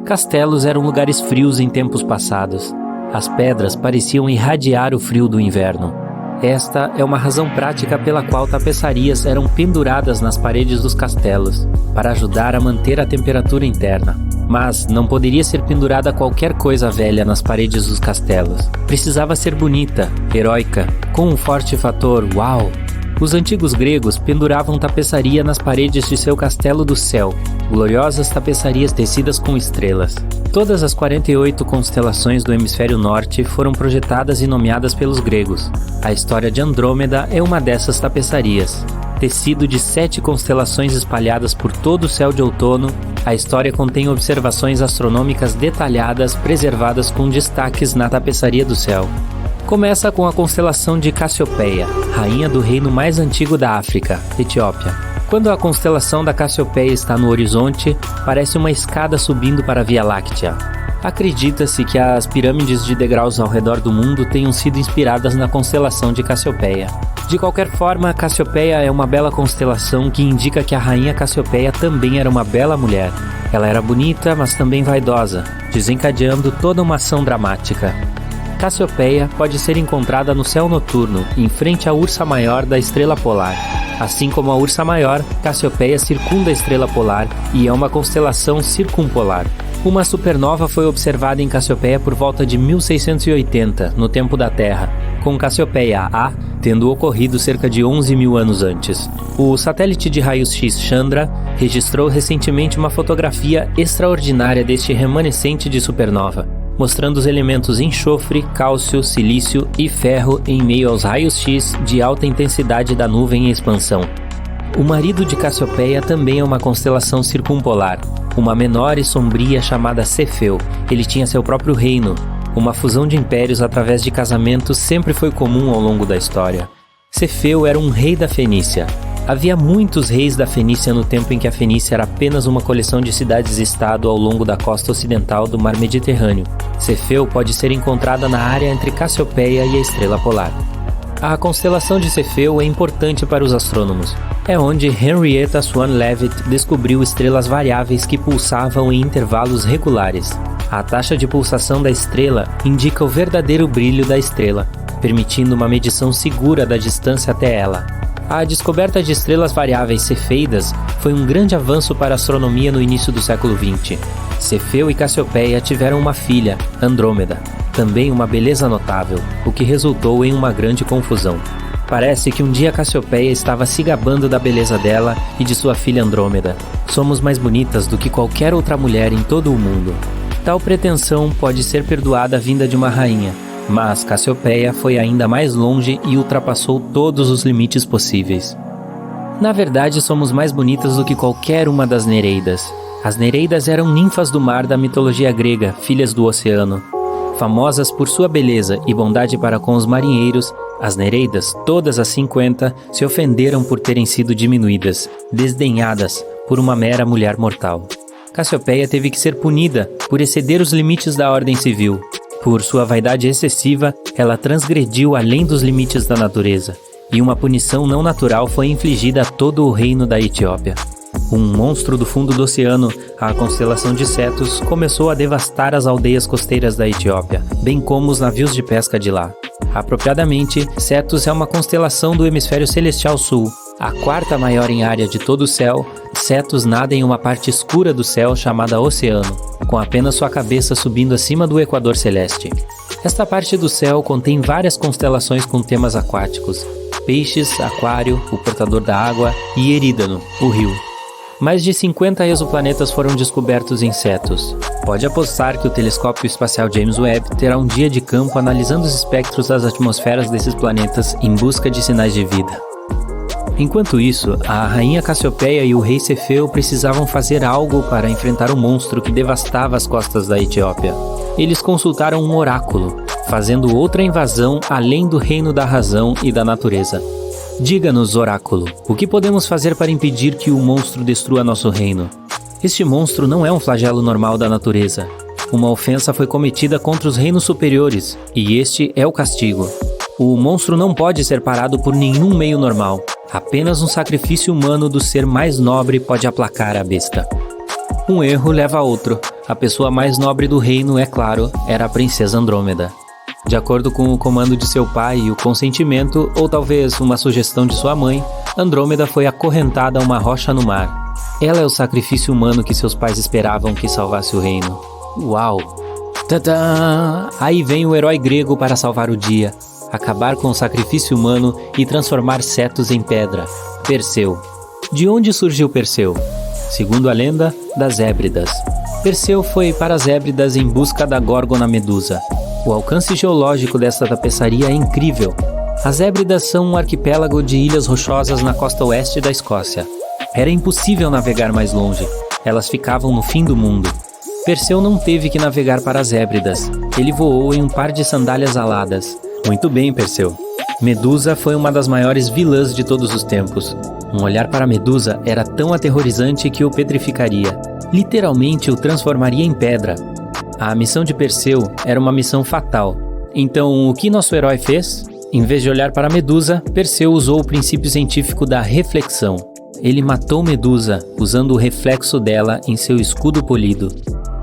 Castelos eram lugares frios em tempos passados. As pedras pareciam irradiar o frio do inverno. Esta é uma razão prática pela qual tapeçarias eram penduradas nas paredes dos castelos, para ajudar a manter a temperatura interna. Mas não poderia ser pendurada qualquer coisa velha nas paredes dos castelos. Precisava ser bonita, heróica, com um forte fator uau. Os antigos gregos penduravam tapeçaria nas paredes de seu castelo do céu, gloriosas tapeçarias tecidas com estrelas. Todas as 48 constelações do hemisfério norte foram projetadas e nomeadas pelos gregos. A história de Andrômeda é uma dessas tapeçarias. Tecido de 7 constelações espalhadas por todo o céu de outono, a história contém observações astronômicas detalhadas preservadas com destaques na tapeçaria do céu. Começa com a constelação de Cassiopeia, rainha do reino mais antigo da África, Etiópia. Quando a constelação da Cassiopeia está no horizonte, parece uma escada subindo para a Via Láctea. Acredita-se que as pirâmides de degraus ao redor do mundo tenham sido inspiradas na constelação de Cassiopeia. De qualquer forma, Cassiopeia é uma bela constelação que indica que a rainha Cassiopeia também era uma bela mulher. Ela era bonita, mas também vaidosa, desencadeando toda uma ação dramática. Cassiopeia pode ser encontrada no céu noturno, em frente à Ursa Maior da estrela polar. Assim como a Ursa Maior, Cassiopeia circunda a estrela polar e é uma constelação circumpolar. Uma supernova foi observada em Cassiopeia por volta de 1680, no tempo da Terra, com Cassiopeia A tendo ocorrido cerca de 11 mil anos antes. O satélite de raios-x Chandra registrou recentemente uma fotografia extraordinária deste remanescente de supernova, mostrando os elementos enxofre, cálcio, silício e ferro em meio aos raios-x de alta intensidade da nuvem em expansão. O marido de Cassiopeia também é uma constelação circumpolar, uma menor e sombria chamada Cefeu. Ele tinha seu próprio reino. Uma fusão de impérios através de casamentos sempre foi comum ao longo da história. Cefeu era um rei da Fenícia. Havia muitos reis da Fenícia no tempo em que a Fenícia era apenas uma coleção de cidades-estado ao longo da costa ocidental do mar Mediterrâneo. Cefeu pode ser encontrada na área entre Cassiopeia e a Estrela Polar. A constelação de Cefeu é importante para os astrônomos. É onde Henrietta Swan Leavitt descobriu estrelas variáveis que pulsavam em intervalos regulares. A taxa de pulsação da estrela indica o verdadeiro brilho da estrela, permitindo uma medição segura da distância até ela. A descoberta de estrelas variáveis cefeidas foi um grande avanço para a astronomia no início do século XX. Cefeu e Cassiopeia tiveram uma filha, Andrômeda, também uma beleza notável, o que resultou em uma grande confusão. Parece que um dia Cassiopeia estava se gabando da beleza dela e de sua filha Andrômeda. Somos mais bonitas do que qualquer outra mulher em todo o mundo. Tal pretensão pode ser perdoada vinda de uma rainha, mas Cassiopeia foi ainda mais longe e ultrapassou todos os limites possíveis. Na verdade, somos mais bonitas do que qualquer uma das Nereidas. As Nereidas eram ninfas do mar da mitologia grega, filhas do oceano. Famosas por sua beleza e bondade para com os marinheiros, as Nereidas, todas as 50, se ofenderam por terem sido diminuídas, desdenhadas por uma mera mulher mortal. Cassiopeia teve que ser punida por exceder os limites da ordem civil. Por sua vaidade excessiva, ela transgrediu além dos limites da natureza, e uma punição não natural foi infligida a todo o reino da Etiópia. Um monstro do fundo do oceano, a constelação de Cetus, começou a devastar as aldeias costeiras da Etiópia, bem como os navios de pesca de lá. Apropriadamente, Cetus é uma constelação do hemisfério celestial sul. A quarta maior em área de todo o céu, Cetus nada em uma parte escura do céu chamada oceano, com apenas sua cabeça subindo acima do equador celeste. Esta parte do céu contém várias constelações com temas aquáticos: peixes, aquário, o portador da água e Erídano, o rio. Mais de 50 exoplanetas foram descobertos em Cetus. Pode apostar que o telescópio espacial James Webb terá um dia de campo analisando os espectros das atmosferas desses planetas em busca de sinais de vida. Enquanto isso, a rainha Cassiopeia e o rei Cefeu precisavam fazer algo para enfrentar o monstro que devastava as costas da Etiópia. Eles consultaram um oráculo, fazendo outra invasão além do reino da razão e da natureza. Diga-nos, oráculo, o que podemos fazer para impedir que o monstro destrua nosso reino? Este monstro não é um flagelo normal da natureza. Uma ofensa foi cometida contra os reinos superiores, e este é o castigo. O monstro não pode ser parado por nenhum meio normal. Apenas um sacrifício humano do ser mais nobre pode aplacar a besta. Um erro leva a outro. A pessoa mais nobre do reino, é claro, era a princesa Andrômeda. De acordo com o comando de seu pai e o consentimento, ou talvez uma sugestão de sua mãe, Andrômeda foi acorrentada a uma rocha no mar. Ela é o sacrifício humano que seus pais esperavam que salvasse o reino. Uau! Tadã! Aí vem o herói grego para salvar o dia, acabar com o sacrifício humano e transformar Cetus em pedra. Perseu. De onde surgiu Perseu? Segundo a lenda, das Hébridas. Perseu foi para as Hébridas em busca da Górgona Medusa. O alcance geológico desta tapeçaria é incrível. As Hébridas são um arquipélago de ilhas rochosas na costa oeste da Escócia. Era impossível navegar mais longe. Elas ficavam no fim do mundo. Perseu não teve que navegar para as Hébridas. Ele voou em um par de sandálias aladas. Muito bem, Perseu. Medusa foi uma das maiores vilãs de todos os tempos. Um olhar para Medusa era tão aterrorizante que o petrificaria. Literalmente o transformaria em pedra. A missão de Perseu era uma missão fatal. Então, o que nosso herói fez? Em vez de olhar para Medusa, Perseu usou o princípio científico da reflexão. Ele matou Medusa, usando o reflexo dela em seu escudo polido.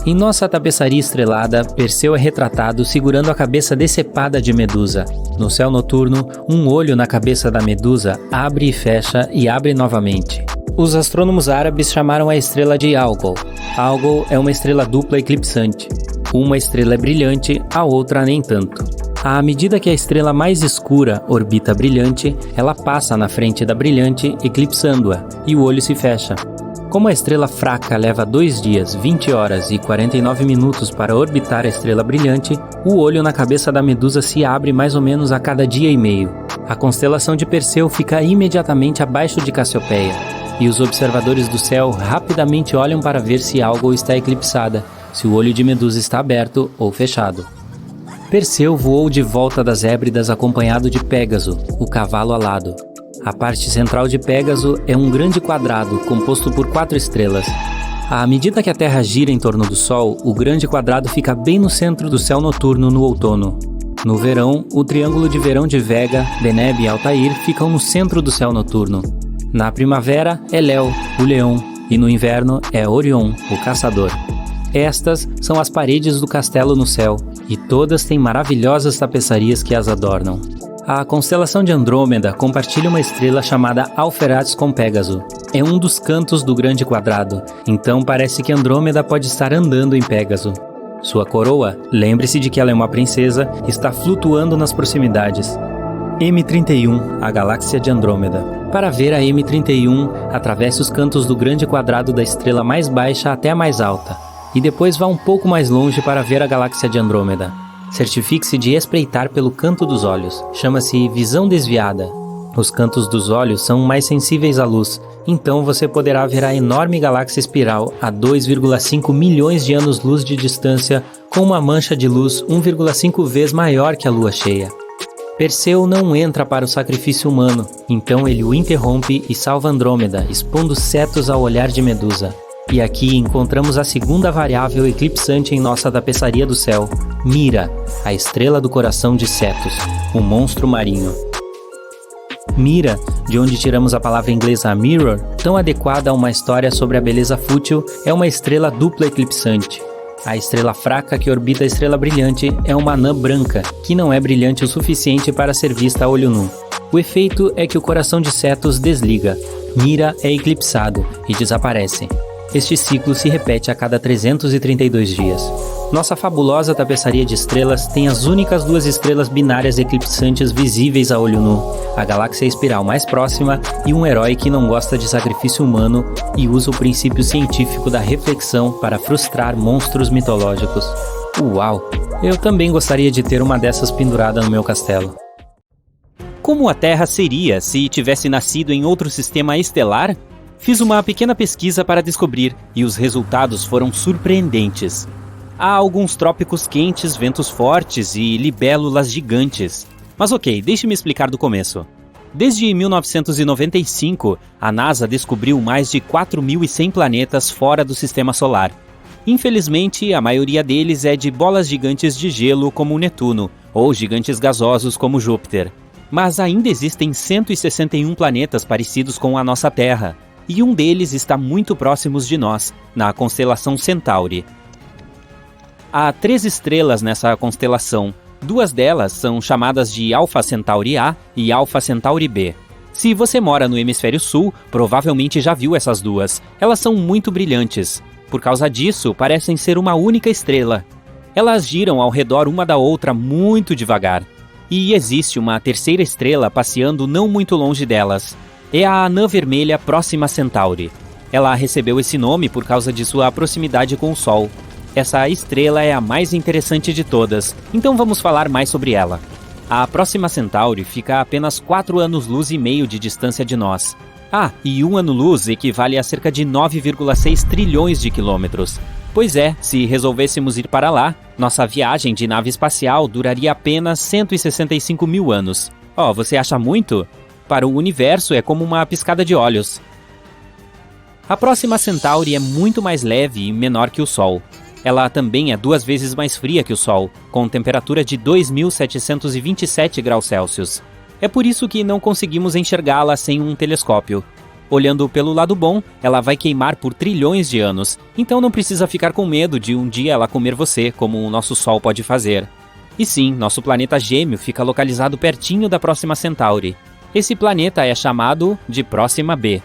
Em nossa tapeçaria estrelada, Perseu é retratado segurando a cabeça decepada de Medusa. No céu noturno, um olho na cabeça da Medusa abre e fecha e abre novamente. Os astrônomos árabes chamaram a estrela de Algol. Algol é uma estrela dupla eclipsante. Uma estrela é brilhante, a outra nem tanto. À medida que a estrela mais escura orbita a brilhante, ela passa na frente da brilhante, eclipsando-a, e o olho se fecha. Como a estrela fraca leva 2 dias, 20 horas e 49 minutos para orbitar a estrela brilhante, o olho na cabeça da Medusa se abre mais ou menos a cada dia e meio. A constelação de Perseu fica imediatamente abaixo de Cassiopeia, e os observadores do céu rapidamente olham para ver se algo está eclipsada, se o olho de Medusa está aberto ou fechado. Perseu voou de volta das Hébridas acompanhado de Pégaso, o cavalo alado. A parte central de Pégaso é um grande quadrado composto por 4 estrelas. À medida que a Terra gira em torno do Sol, o grande quadrado fica bem no centro do céu noturno no outono. No verão, o triângulo de Verão de Vega, Deneb e Altair ficam no centro do céu noturno. Na primavera é Léo, o leão, e no inverno é Orion, o caçador. Estas são as paredes do castelo no céu, e todas têm maravilhosas tapeçarias que as adornam. A constelação de Andrômeda compartilha uma estrela chamada Alferates com Pégaso. É um dos cantos do grande quadrado, então parece que Andrômeda pode estar andando em Pégaso. Sua coroa, lembre-se de que ela é uma princesa, está flutuando nas proximidades. M31, a galáxia de Andrômeda. Para ver a M31, atravesse os cantos do grande quadrado da estrela mais baixa até a mais alta, e depois vá um pouco mais longe para ver a galáxia de Andrômeda. Certifique-se de espreitar pelo canto dos olhos. Chama-se visão desviada. Os cantos dos olhos são mais sensíveis à luz, então você poderá ver a enorme galáxia espiral a 2,5 milhões de anos-luz de distância, com uma mancha de luz 1,5 vezes maior que a lua cheia. Perseu não entra para o sacrifício humano, então ele o interrompe e salva Andrômeda, expondo Cetus ao olhar de Medusa. E aqui encontramos a segunda variável eclipsante em nossa tapeçaria do céu, Mira, a estrela do coração de Cetus, o monstro marinho. Mira, de onde tiramos a palavra inglesa mirror, tão adequada a uma história sobre a beleza fútil, é uma estrela dupla eclipsante. A estrela fraca que orbita a estrela brilhante é uma anã branca, que não é brilhante o suficiente para ser vista a olho nu. O efeito é que o coração de Cetus desliga, Mira é eclipsado e desaparece. Este ciclo se repete a cada 332 dias. Nossa fabulosa tapeçaria de estrelas tem as únicas 2 estrelas binárias eclipsantes visíveis a olho nu, a galáxia espiral mais próxima e um herói que não gosta de sacrifício humano e usa o princípio científico da reflexão para frustrar monstros mitológicos. Uau! Eu também gostaria de ter uma dessas pendurada no meu castelo. Como a Terra seria se tivesse nascido em outro sistema estelar? Fiz uma pequena pesquisa para descobrir, e os resultados foram surpreendentes. Há alguns trópicos quentes, ventos fortes e libélulas gigantes. Mas ok, deixe-me explicar do começo. Desde 1995, a NASA descobriu mais de 4.100 planetas fora do Sistema Solar. Infelizmente, a maioria deles é de bolas gigantes de gelo como Netuno, ou gigantes gasosos como Júpiter. Mas ainda existem 161 planetas parecidos com a nossa Terra. E um deles está muito próximo de nós, na constelação Centauri. Há 3 estrelas nessa constelação. 2 delas são chamadas de Alpha Centauri A e Alpha Centauri B. Se você mora no hemisfério sul, provavelmente já viu essas 2. Elas são muito brilhantes. Por causa disso, parecem ser uma única estrela. Elas giram ao redor uma da outra muito devagar. E existe uma terceira estrela passeando não muito longe delas. É a Anã Vermelha Próxima Centauri. Ela recebeu esse nome por causa de sua proximidade com o Sol. Essa estrela é a mais interessante de todas, então vamos falar mais sobre ela. A Próxima Centauri fica a apenas 4 anos-luz e meio de distância de nós. E 1 ano-luz equivale a cerca de 9,6 trilhões de quilômetros. Pois é, se resolvêssemos ir para lá, nossa viagem de nave espacial duraria apenas 165 mil anos. Você acha muito? Para o universo é como uma piscada de olhos. A Próxima Centauri é muito mais leve e menor que o Sol. Ela também é 2 vezes mais fria que o Sol, com temperatura de 2.727 graus Celsius. É por isso que não conseguimos enxergá-la sem um telescópio. Olhando pelo lado bom, ela vai queimar por trilhões de anos, então não precisa ficar com medo de um dia ela comer você, como o nosso Sol pode fazer. E sim, nosso planeta gêmeo fica localizado pertinho da Próxima Centauri. Esse planeta é chamado de Próxima B.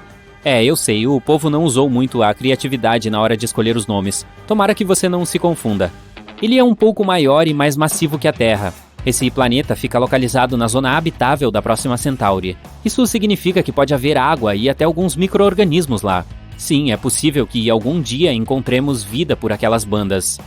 Eu sei, o povo não usou muito a criatividade na hora de escolher os nomes. Tomara que você não se confunda. Ele é um pouco maior e mais massivo que a Terra. Esse planeta fica localizado na zona habitável da Próxima Centauri. Isso significa que pode haver água e até alguns micro-organismos lá. Sim, é possível que algum dia encontremos vida por aquelas bandas.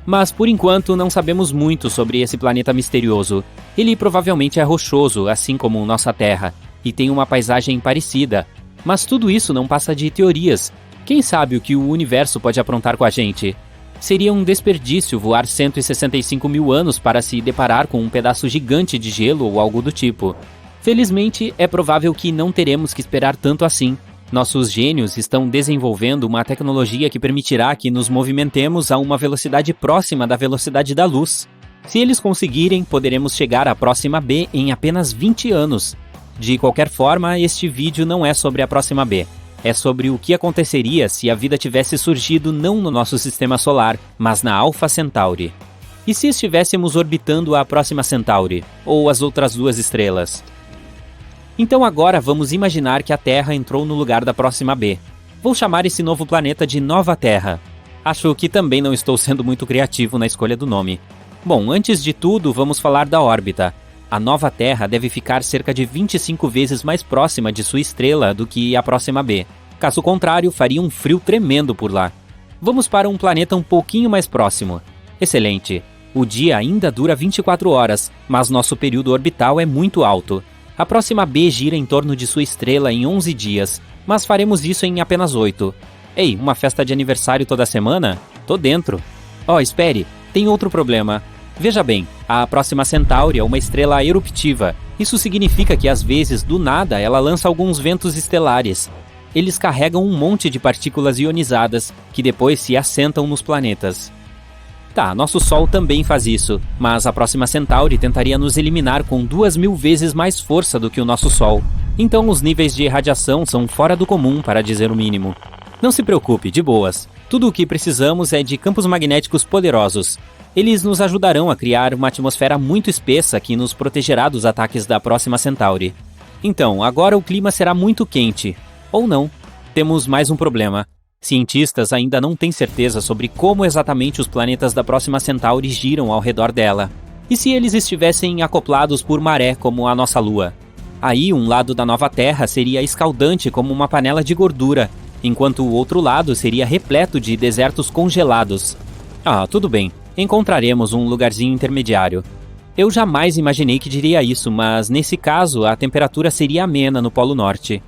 Mas por enquanto não sabemos muito sobre esse planeta misterioso. Ele provavelmente é rochoso, assim como nossa Terra, e tem uma paisagem parecida. Mas tudo isso não passa de teorias. Quem sabe o que o universo pode aprontar com a gente? Seria um desperdício voar 165 mil anos para se deparar com um pedaço gigante de gelo ou algo do tipo. Felizmente, é provável que não teremos que esperar tanto assim. Nossos gênios estão desenvolvendo uma tecnologia que permitirá que nos movimentemos a uma velocidade próxima da velocidade da luz. Se eles conseguirem, poderemos chegar à Próxima B em apenas 20 anos. De qualquer forma, este vídeo não é sobre a Próxima B. É sobre o que aconteceria se a vida tivesse surgido não no nosso sistema solar, mas na Alpha Centauri. E se estivéssemos orbitando a Próxima Centauri, ou as outras duas estrelas? Então agora vamos imaginar que a Terra entrou no lugar da Próxima B. Vou chamar esse novo planeta de Nova Terra. Acho que também não estou sendo muito criativo na escolha do nome. Bom, antes de tudo, vamos falar da órbita. A Nova Terra deve ficar cerca de 25 vezes mais próxima de sua estrela do que a Próxima B. Caso contrário, faria um frio tremendo por lá. Vamos para um planeta um pouquinho mais próximo. Excelente. O dia ainda dura 24 horas, mas nosso período orbital é muito alto. A Próxima B gira em torno de sua estrela em 11 dias, mas faremos isso em apenas 8. Ei, uma festa de aniversário toda semana? Tô dentro. Oh, espere, tem outro problema. Veja bem, a Próxima Centauri é uma estrela eruptiva. Isso significa que às vezes, do nada, ela lança alguns ventos estelares. Eles carregam um monte de partículas ionizadas, que depois se assentam nos planetas. Tá, nosso Sol também faz isso, mas a Próxima Centauri tentaria nos eliminar com 2.000 vezes mais força do que o nosso Sol. Então os níveis de radiação são fora do comum, para dizer o mínimo. Não se preocupe, de boas. Tudo o que precisamos é de campos magnéticos poderosos. Eles nos ajudarão a criar uma atmosfera muito espessa que nos protegerá dos ataques da Próxima Centauri. Então, agora o clima será muito quente. Ou não. Temos mais um problema. Cientistas ainda não têm certeza sobre como exatamente os planetas da Próxima Centauri giram ao redor dela. E se eles estivessem acoplados por maré como a nossa Lua? Aí um lado da Nova Terra seria escaldante como uma panela de gordura, enquanto o outro lado seria repleto de desertos congelados. Ah, tudo bem. Encontraremos um lugarzinho intermediário. Eu jamais imaginei que diria isso, mas nesse caso a temperatura seria amena no Polo Norte.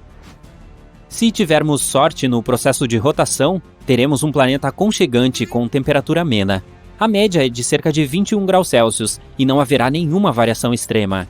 Se tivermos sorte no processo de rotação, teremos um planeta aconchegante com temperatura amena. A média é de cerca de 21 graus Celsius e não haverá nenhuma variação extrema.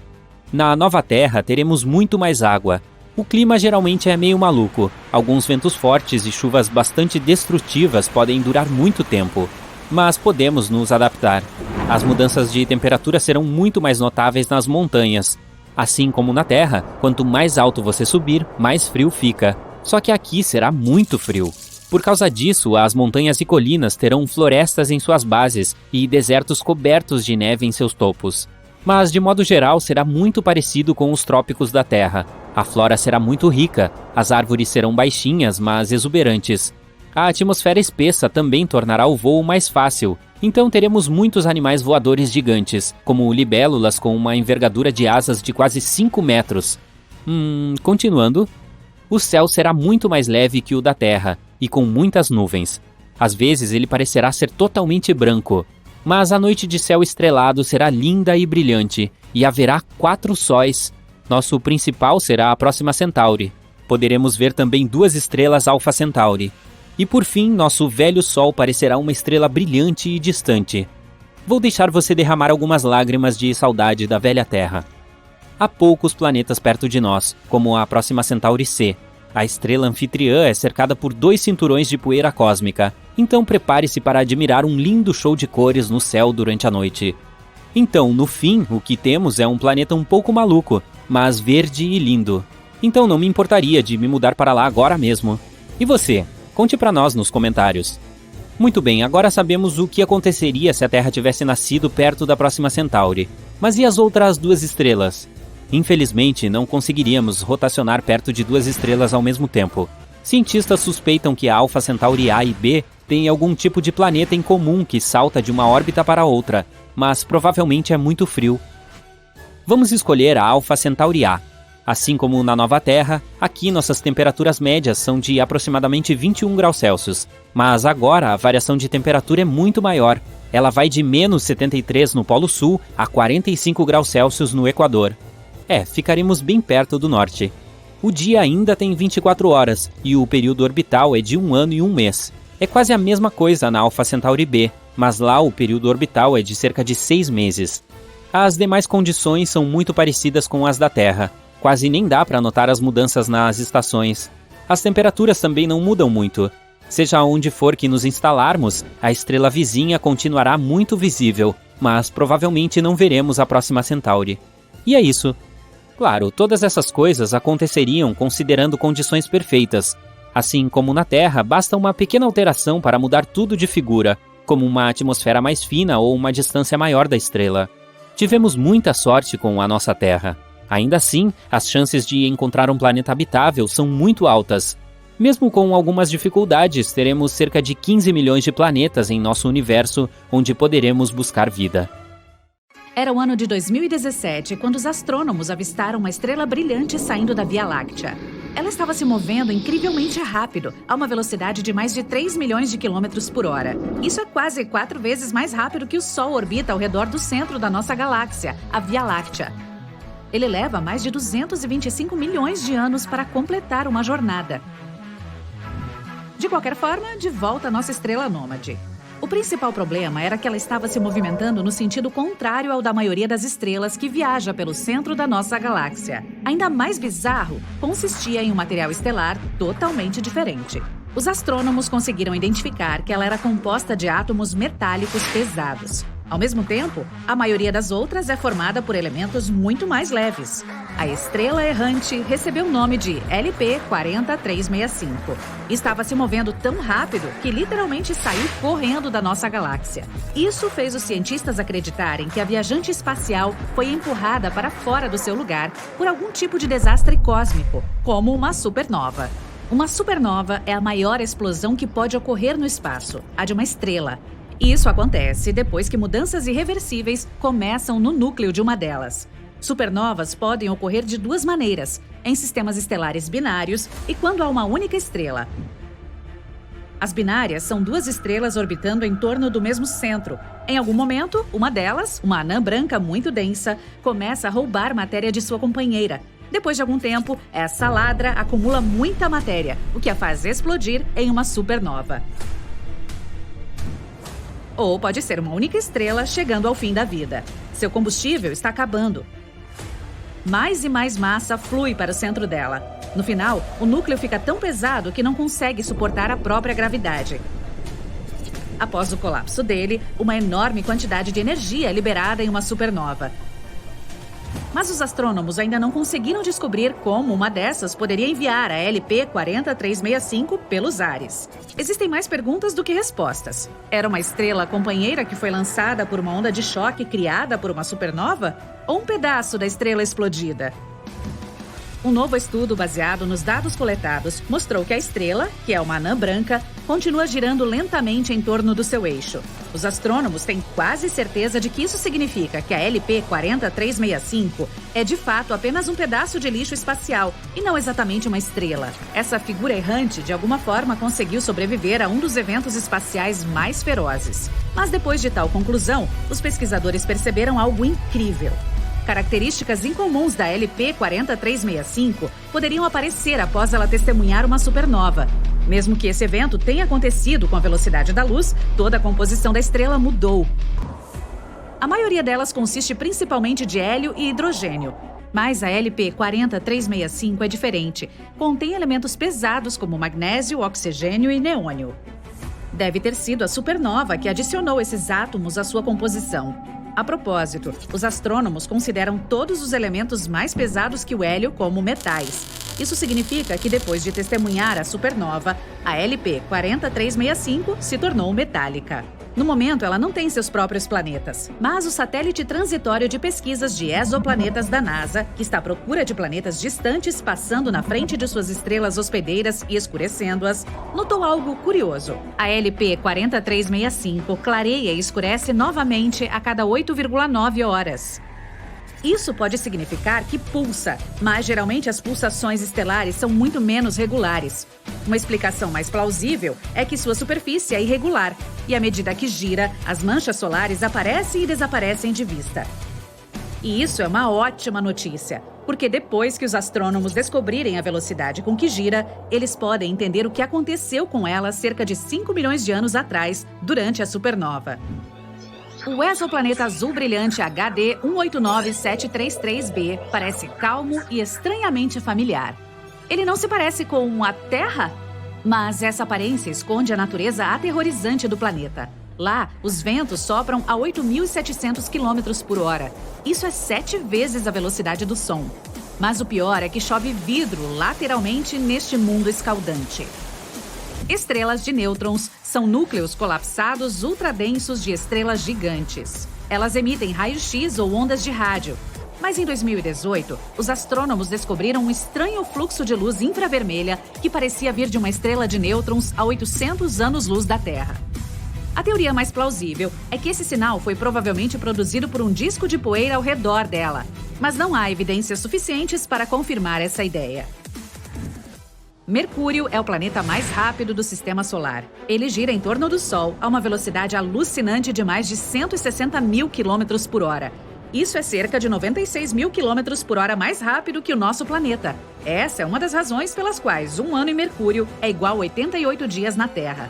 Na Nova Terra teremos muito mais água. O clima geralmente é meio maluco. Alguns ventos fortes e chuvas bastante destrutivas podem durar muito tempo. Mas podemos nos adaptar. As mudanças de temperatura serão muito mais notáveis nas montanhas. Assim como na Terra, quanto mais alto você subir, mais frio fica. Só que aqui será muito frio. Por causa disso, as montanhas e colinas terão florestas em suas bases e desertos cobertos de neve em seus topos. Mas, de modo geral, será muito parecido com os trópicos da Terra. A flora será muito rica, as árvores serão baixinhas, mas exuberantes. A atmosfera espessa também tornará o voo mais fácil, então teremos muitos animais voadores gigantes, como libélulas com uma envergadura de asas de quase 5 metros. Continuando. O céu será muito mais leve que o da Terra, e com muitas nuvens. Às vezes ele parecerá ser totalmente branco, mas a noite de céu estrelado será linda e brilhante, e haverá 4 sóis. Nosso principal será a Próxima Centauri. Poderemos ver também 2 estrelas Alpha Centauri. E por fim, nosso velho Sol parecerá uma estrela brilhante e distante. Vou deixar você derramar algumas lágrimas de saudade da velha Terra. Há poucos planetas perto de nós, como a Próxima Centauri C. A estrela anfitriã é cercada por 2 cinturões de poeira cósmica, então prepare-se para admirar um lindo show de cores no céu durante a noite. Então, no fim, o que temos é um planeta um pouco maluco, mas verde e lindo. Então não me importaria de me mudar para lá agora mesmo. E você? Conte para nós nos comentários. Muito bem, agora sabemos o que aconteceria se a Terra tivesse nascido perto da Próxima Centauri. Mas e as outras 2 estrelas? Infelizmente, não conseguiríamos rotacionar perto de 2 estrelas ao mesmo tempo. Cientistas suspeitam que a Alpha Centauri A e B tem algum tipo de planeta em comum que salta de uma órbita para outra, mas provavelmente é muito frio. Vamos escolher a Alpha Centauri A. Assim como na nova Terra, aqui nossas temperaturas médias são de aproximadamente 21 graus Celsius, mas agora a variação de temperatura é muito maior. Ela vai de menos 73 no Polo Sul a 45 graus Celsius no Equador. Ficaremos bem perto do norte. O dia ainda tem 24 horas e o período orbital é de 1 ano e 1 mês. É quase a mesma coisa na Alpha Centauri B, mas lá o período orbital é de cerca de 6 meses. As demais condições são muito parecidas com as da Terra. Quase nem dá para notar as mudanças nas estações. As temperaturas também não mudam muito. Seja onde for que nos instalarmos, a estrela vizinha continuará muito visível, mas provavelmente não veremos a próxima Centauri. E é isso. Claro, todas essas coisas aconteceriam considerando condições perfeitas. Assim como na Terra, basta uma pequena alteração para mudar tudo de figura, como uma atmosfera mais fina ou uma distância maior da estrela. Tivemos muita sorte com a nossa Terra. Ainda assim, as chances de encontrar um planeta habitável são muito altas. Mesmo com algumas dificuldades, teremos cerca de 15 milhões de planetas em nosso universo onde poderemos buscar vida. Era o ano de 2017, quando os astrônomos avistaram uma estrela brilhante saindo da Via Láctea. Ela estava se movendo incrivelmente rápido, a uma velocidade de mais de 3 milhões de quilômetros por hora. Isso é quase 4 vezes mais rápido que o Sol orbita ao redor do centro da nossa galáxia, a Via Láctea. Ele leva mais de 225 milhões de anos para completar uma jornada. De qualquer forma, de volta à nossa estrela nômade. O principal problema era que ela estava se movimentando no sentido contrário ao da maioria das estrelas que viaja pelo centro da nossa galáxia. Ainda mais bizarro, consistia em um material estelar totalmente diferente. Os astrônomos conseguiram identificar que ela era composta de átomos metálicos pesados. Ao mesmo tempo, a maioria das outras é formada por elementos muito mais leves. A estrela errante recebeu o nome de LP-40365. Estava se movendo tão rápido que literalmente saiu correndo da nossa galáxia. Isso fez os cientistas acreditarem que a viajante espacial foi empurrada para fora do seu lugar por algum tipo de desastre cósmico, como uma supernova. Uma supernova é a maior explosão que pode ocorrer no espaço, a de uma estrela. Isso acontece depois que mudanças irreversíveis começam no núcleo de uma delas. Supernovas podem ocorrer de duas maneiras, em sistemas estelares binários e quando há uma única estrela. As binárias são duas estrelas orbitando em torno do mesmo centro. Em algum momento, uma delas, uma anã branca muito densa, começa a roubar matéria de sua companheira. Depois de algum tempo, essa ladra acumula muita matéria, o que a faz explodir em uma supernova. Ou pode ser uma única estrela chegando ao fim da vida. Seu combustível está acabando. Mais e mais massa flui para o centro dela. No final, o núcleo fica tão pesado que não consegue suportar a própria gravidade. Após o colapso dele, uma enorme quantidade de energia é liberada em uma supernova. Mas os astrônomos ainda não conseguiram descobrir como uma dessas poderia enviar a LP-40365 pelos ares. Existem mais perguntas do que respostas. Era uma estrela companheira que foi lançada por uma onda de choque criada por uma supernova? Ou um pedaço da estrela explodida? Um novo estudo baseado nos dados coletados mostrou que a estrela, que é uma anã branca, continua girando lentamente em torno do seu eixo. Os astrônomos têm quase certeza de que isso significa que a LP-40365 é de fato apenas um pedaço de lixo espacial e não exatamente uma estrela. Essa figura errante, de alguma forma, conseguiu sobreviver a um dos eventos espaciais mais ferozes. Mas depois de tal conclusão, os pesquisadores perceberam algo incrível. Características incomuns da LP-40365 poderiam aparecer após ela testemunhar uma supernova. Mesmo que esse evento tenha acontecido com a velocidade da luz, toda a composição da estrela mudou. A maioria delas consiste principalmente de hélio e hidrogênio. Mas a LP-40365 é diferente. Contém elementos pesados como magnésio, oxigênio e neônio. Deve ter sido a supernova que adicionou esses átomos à sua composição. A propósito, os astrônomos consideram todos os elementos mais pesados que o hélio como metais. Isso significa que depois de testemunhar a supernova, a LP-40365 se tornou metálica. No momento, ela não tem seus próprios planetas, mas o satélite transitório de pesquisas de exoplanetas da NASA, que está à procura de planetas distantes passando na frente de suas estrelas hospedeiras e escurecendo-as, notou algo curioso. A LP 4365 clareia e escurece novamente a cada 8,9 horas. Isso pode significar que pulsa, mas geralmente as pulsações estelares são muito menos regulares. Uma explicação mais plausível é que sua superfície é irregular, e à medida que gira, as manchas solares aparecem e desaparecem de vista. E isso é uma ótima notícia, porque depois que os astrônomos descobrirem a velocidade com que gira, eles podem entender o que aconteceu com ela cerca de 5 milhões de anos atrás, durante a supernova. O exoplaneta azul brilhante HD 189733b parece calmo e estranhamente familiar. Ele não se parece com a Terra? Mas essa aparência esconde a natureza aterrorizante do planeta. Lá, os ventos sopram a 8.700 km por hora. Isso é 7 vezes a velocidade do som. Mas o pior é que chove vidro lateralmente neste mundo escaldante. Estrelas de nêutrons são núcleos colapsados ultradensos de estrelas gigantes. Elas emitem raio-x ou ondas de rádio. Mas em 2018, os astrônomos descobriram um estranho fluxo de luz infravermelha que parecia vir de uma estrela de nêutrons a 800 anos-luz da Terra. A teoria mais plausível é que esse sinal foi provavelmente produzido por um disco de poeira ao redor dela, mas não há evidências suficientes para confirmar essa ideia. Mercúrio é o planeta mais rápido do Sistema Solar. Ele gira em torno do Sol a uma velocidade alucinante de mais de 160 mil km por hora. Isso é cerca de 96 mil km por hora mais rápido que o nosso planeta. Essa é uma das razões pelas quais um ano em Mercúrio é igual a 88 dias na Terra.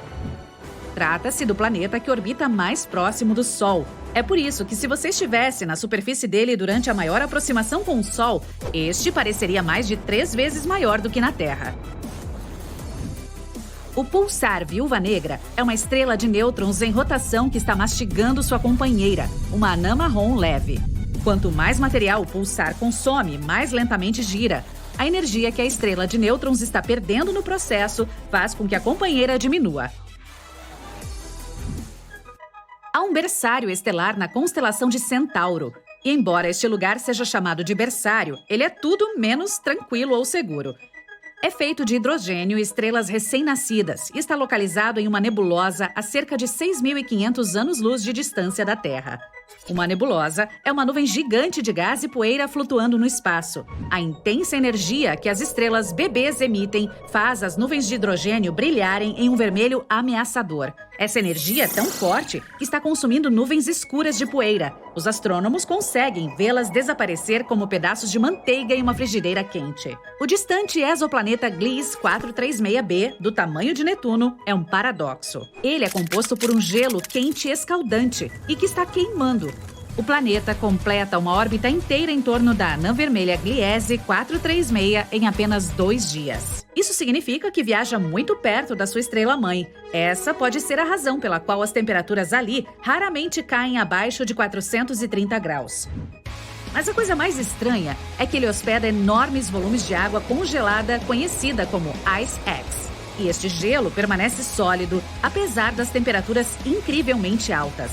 Trata-se do planeta que orbita mais próximo do Sol. É por isso que, se você estivesse na superfície dele durante a maior aproximação com o Sol, este pareceria mais de 3 vezes maior do que na Terra. O pulsar Viúva Negra é uma estrela de nêutrons em rotação que está mastigando sua companheira, uma anã marrom leve. Quanto mais material o pulsar consome, mais lentamente gira. A energia que a estrela de nêutrons está perdendo no processo faz com que a companheira diminua. Há um berçário estelar na constelação de Centauro. E embora este lugar seja chamado de berçário, ele é tudo menos tranquilo ou seguro. É feito de hidrogênio e estrelas recém-nascidas e está localizado em uma nebulosa a cerca de 6.500 anos-luz de distância da Terra. Uma nebulosa é uma nuvem gigante de gás e poeira flutuando no espaço. A intensa energia que as estrelas bebês emitem faz as nuvens de hidrogênio brilharem em um vermelho ameaçador. Essa energia é tão forte que está consumindo nuvens escuras de poeira. Os astrônomos conseguem vê-las desaparecer como pedaços de manteiga em uma frigideira quente. O distante exoplaneta Gliese 436b, do tamanho de Netuno, é um paradoxo. Ele é composto por um gelo quente escaldante e que está queimando. O planeta completa uma órbita inteira em torno da anã vermelha Gliese 436 em apenas 2 dias. Isso significa que viaja muito perto da sua estrela-mãe. Essa pode ser a razão pela qual as temperaturas ali raramente caem abaixo de 430 graus. Mas a coisa mais estranha é que ele hospeda enormes volumes de água congelada conhecida como Ice X. E este gelo permanece sólido, apesar das temperaturas incrivelmente altas.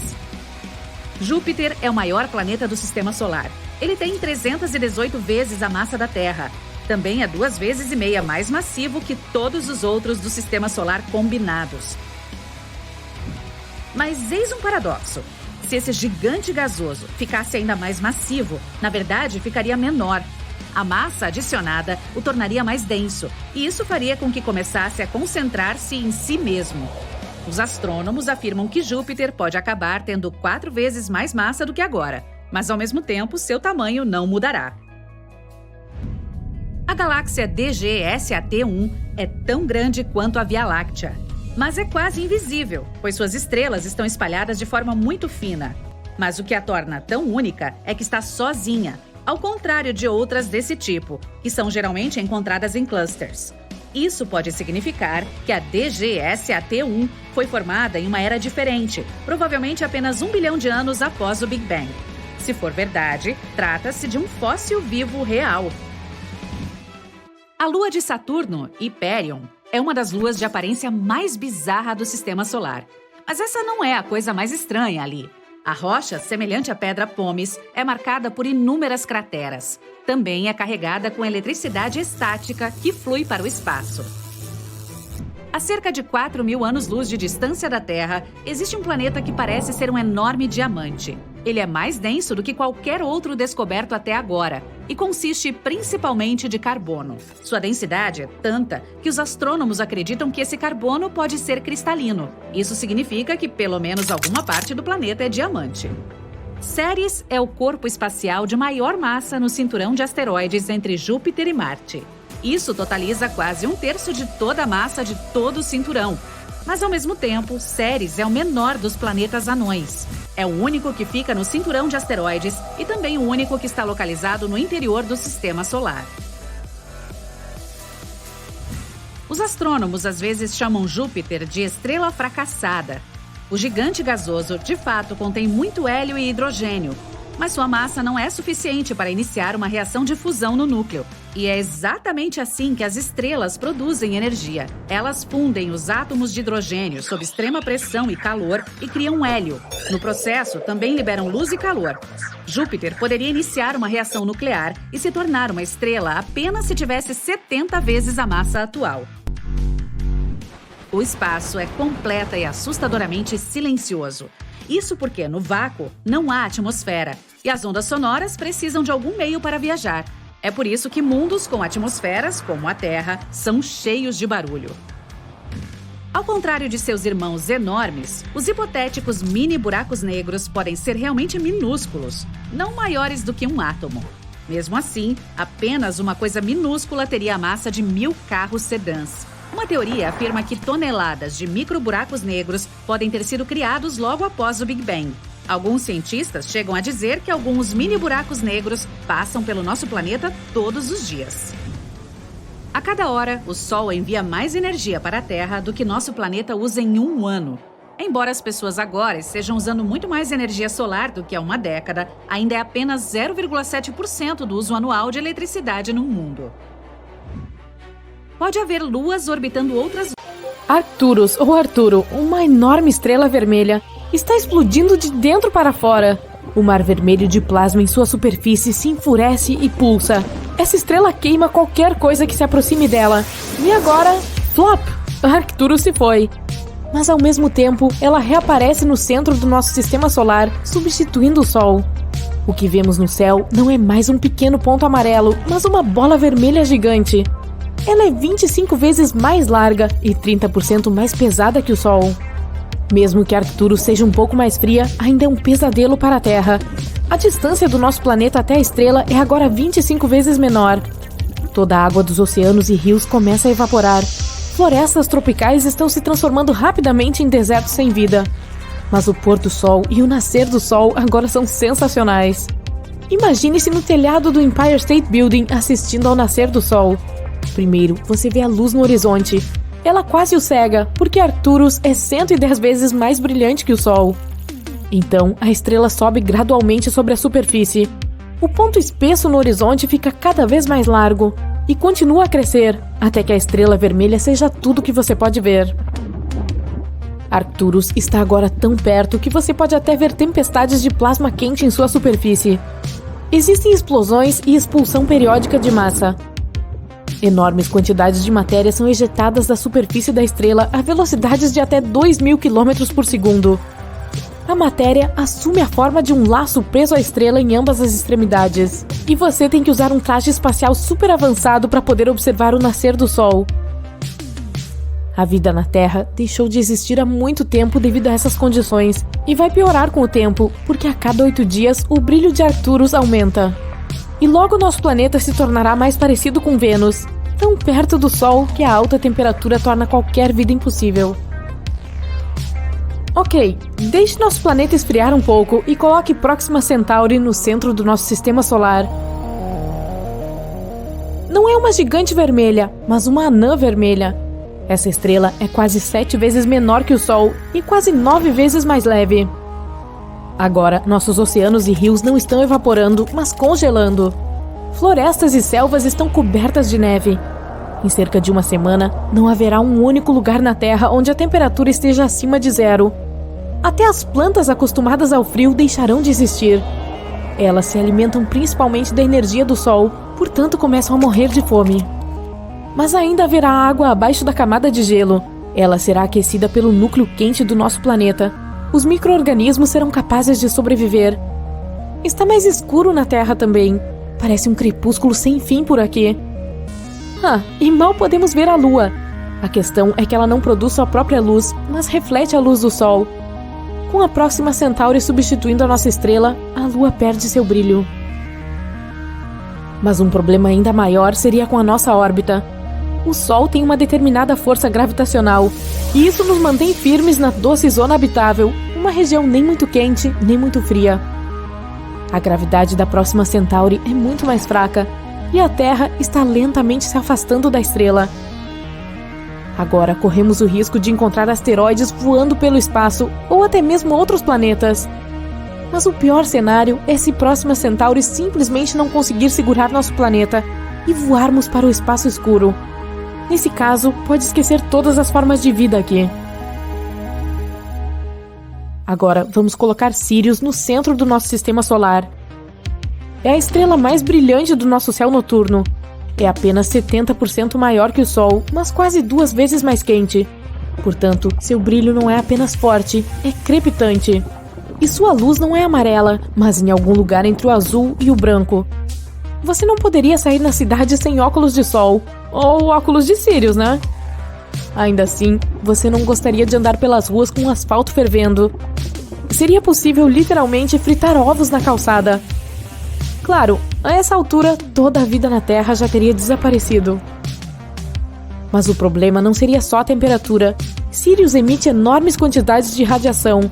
Júpiter é o maior planeta do Sistema Solar. Ele tem 318 vezes a massa da Terra. Também é 2,5 vezes mais massivo que todos os outros do Sistema Solar combinados. Mas eis um paradoxo. Se esse gigante gasoso ficasse ainda mais massivo, na verdade ficaria menor. A massa adicionada o tornaria mais denso, e isso faria com que começasse a concentrar-se em si mesmo. Os astrônomos afirmam que Júpiter pode acabar tendo 4 vezes mais massa do que agora, mas ao mesmo tempo seu tamanho não mudará. A galáxia DGSAT1 é tão grande quanto a Via Láctea, mas é quase invisível, pois suas estrelas estão espalhadas de forma muito fina. Mas o que a torna tão única é que está sozinha, ao contrário de outras desse tipo, que são geralmente encontradas em clusters. Isso pode significar que a DGSAT1 foi formada em uma era diferente, provavelmente apenas 1 bilhão de anos após o Big Bang. Se for verdade, trata-se de um fóssil vivo real. A lua de Saturno, Hyperion, é uma das luas de aparência mais bizarra do Sistema Solar. Mas essa não é a coisa mais estranha ali. A rocha, semelhante à pedra Pómez, é marcada por inúmeras crateras. Também é carregada com eletricidade estática que flui para o espaço. A cerca de 4.000 anos-luz de distância da Terra, existe um planeta que parece ser um enorme diamante. Ele é mais denso do que qualquer outro descoberto até agora e consiste principalmente de carbono. Sua densidade é tanta que os astrônomos acreditam que esse carbono pode ser cristalino. Isso significa que pelo menos alguma parte do planeta é diamante. Ceres é o corpo espacial de maior massa no cinturão de asteroides entre Júpiter e Marte. Isso totaliza quase 1/3 de toda a massa de todo o cinturão. Mas, ao mesmo tempo, Ceres é o menor dos planetas anões. É o único que fica no cinturão de asteroides e também o único que está localizado no interior do Sistema Solar. Os astrônomos às vezes chamam Júpiter de estrela fracassada. O gigante gasoso, de fato, contém muito hélio e hidrogênio, mas sua massa não é suficiente para iniciar uma reação de fusão no núcleo. E é exatamente assim que as estrelas produzem energia. Elas fundem os átomos de hidrogênio sob extrema pressão e calor e criam hélio. No processo, também liberam luz e calor. Júpiter poderia iniciar uma reação nuclear e se tornar uma estrela apenas se tivesse 70 vezes a massa atual. O espaço é completa e assustadoramente silencioso. Isso porque, no vácuo, não há atmosfera e as ondas sonoras precisam de algum meio para viajar. É por isso que mundos com atmosferas, como a Terra, são cheios de barulho. Ao contrário de seus irmãos enormes, os hipotéticos mini buracos negros podem ser realmente minúsculos, não maiores do que um átomo. Mesmo assim, apenas uma coisa minúscula teria a massa de 1.000 carros sedãs. Uma teoria afirma que toneladas de microburacos negros podem ter sido criados logo após o Big Bang. Alguns cientistas chegam a dizer que alguns mini buracos negros passam pelo nosso planeta todos os dias. A cada hora, o Sol envia mais energia para a Terra do que nosso planeta usa em um ano. Embora as pessoas agora estejam usando muito mais energia solar do que há uma década, ainda é apenas 0,7% do uso anual de eletricidade no mundo. Pode haver luas orbitando outras... Arcturus, ou Arturo, uma enorme estrela vermelha, está explodindo de dentro para fora. O mar vermelho de plasma em sua superfície se enfurece e pulsa. Essa estrela queima qualquer coisa que se aproxime dela. E agora, flop! Arcturus se foi. Mas ao mesmo tempo, ela reaparece no centro do nosso sistema solar, substituindo o Sol. O que vemos no céu não é mais um pequeno ponto amarelo, mas uma bola vermelha gigante. Ela é 25 vezes mais larga e 30% mais pesada que o Sol. Mesmo que Arcturus seja um pouco mais fria, ainda é um pesadelo para a Terra. A distância do nosso planeta até a estrela é agora 25 vezes menor. Toda a água dos oceanos e rios começa a evaporar. Florestas tropicais estão se transformando rapidamente em desertos sem vida. Mas o pôr do sol e o nascer do sol agora são sensacionais. Imagine-se no telhado do Empire State Building assistindo ao nascer do sol. Primeiro, você vê a luz no horizonte. Ela quase o cega, porque Arcturus é 110 vezes mais brilhante que o Sol. Então, a estrela sobe gradualmente sobre a superfície. O ponto espesso no horizonte fica cada vez mais largo e continua a crescer, até que a estrela vermelha seja tudo que você pode ver. Arcturus está agora tão perto que você pode até ver tempestades de plasma quente em sua superfície. Existem explosões e expulsão periódica de massa. Enormes quantidades de matéria são ejetadas da superfície da estrela a velocidades de até 2.000 km por segundo. A matéria assume a forma de um laço preso à estrela em ambas as extremidades. E você tem que usar um traje espacial super avançado para poder observar o nascer do Sol. A vida na Terra deixou de existir há muito tempo devido a essas condições e vai piorar com o tempo, porque a cada 8 dias o brilho de Arcturus aumenta. E logo nosso planeta se tornará mais parecido com Vênus, tão perto do Sol que a alta temperatura torna qualquer vida impossível. Ok, deixe nosso planeta esfriar um pouco e coloque Próxima Centauri no centro do nosso sistema solar. Não é uma gigante vermelha, mas uma anã vermelha. Essa estrela é quase 7 vezes menor que o Sol e quase 9 vezes mais leve. Agora, nossos oceanos e rios não estão evaporando, mas congelando. Florestas e selvas estão cobertas de neve. Em cerca de uma semana, não haverá um único lugar na Terra onde a temperatura esteja acima de 0. Até as plantas acostumadas ao frio deixarão de existir. Elas se alimentam principalmente da energia do sol, portanto começam a morrer de fome. Mas ainda haverá água abaixo da camada de gelo. Ela será aquecida pelo núcleo quente do nosso planeta. Os micro-organismos serão capazes de sobreviver. Está mais escuro na Terra também. Parece um crepúsculo sem fim por aqui. E mal podemos ver a Lua. A questão é que ela não produz sua própria luz, mas reflete a luz do Sol. Com a Próxima Centauri substituindo a nossa estrela, a Lua perde seu brilho. Mas um problema ainda maior seria com a nossa órbita. O Sol tem uma determinada força gravitacional, e isso nos mantém firmes na doce zona habitável, uma região nem muito quente, nem muito fria. A gravidade da Próxima Centauri é muito mais fraca, e a Terra está lentamente se afastando da estrela. Agora corremos o risco de encontrar asteroides voando pelo espaço, ou até mesmo outros planetas. Mas o pior cenário é se Próxima Centauri simplesmente não conseguir segurar nosso planeta e voarmos para o espaço escuro. Nesse caso, pode esquecer todas as formas de vida aqui. Agora, vamos colocar Sirius no centro do nosso sistema solar. É a estrela mais brilhante do nosso céu noturno. É apenas 70% maior que o Sol, mas quase 2 vezes mais quente. Portanto, seu brilho não é apenas forte, é crepitante. E sua luz não é amarela, mas em algum lugar entre o azul e o branco. Você não poderia sair na cidade sem óculos de sol, ou óculos de Sirius, né? Ainda assim, você não gostaria de andar pelas ruas com o asfalto fervendo. Seria possível literalmente fritar ovos na calçada. Claro, a essa altura, toda a vida na Terra já teria desaparecido. Mas o problema não seria só a temperatura. Sirius emite enormes quantidades de radiação.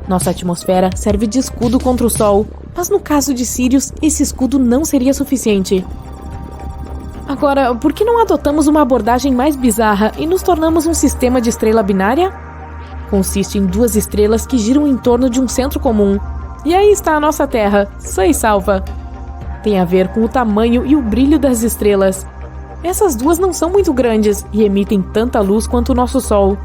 Nossa atmosfera serve de escudo contra o Sol, mas no caso de Sirius, esse escudo não seria suficiente. Agora, por que não adotamos uma abordagem mais bizarra e nos tornamos um sistema de estrela binária? Consiste em 2 estrelas que giram em torno de um centro comum. E aí está a nossa Terra, sã e salva. Tem a ver com o tamanho e o brilho das estrelas. Essas 2 não são muito grandes e emitem tanta luz quanto o nosso Sol.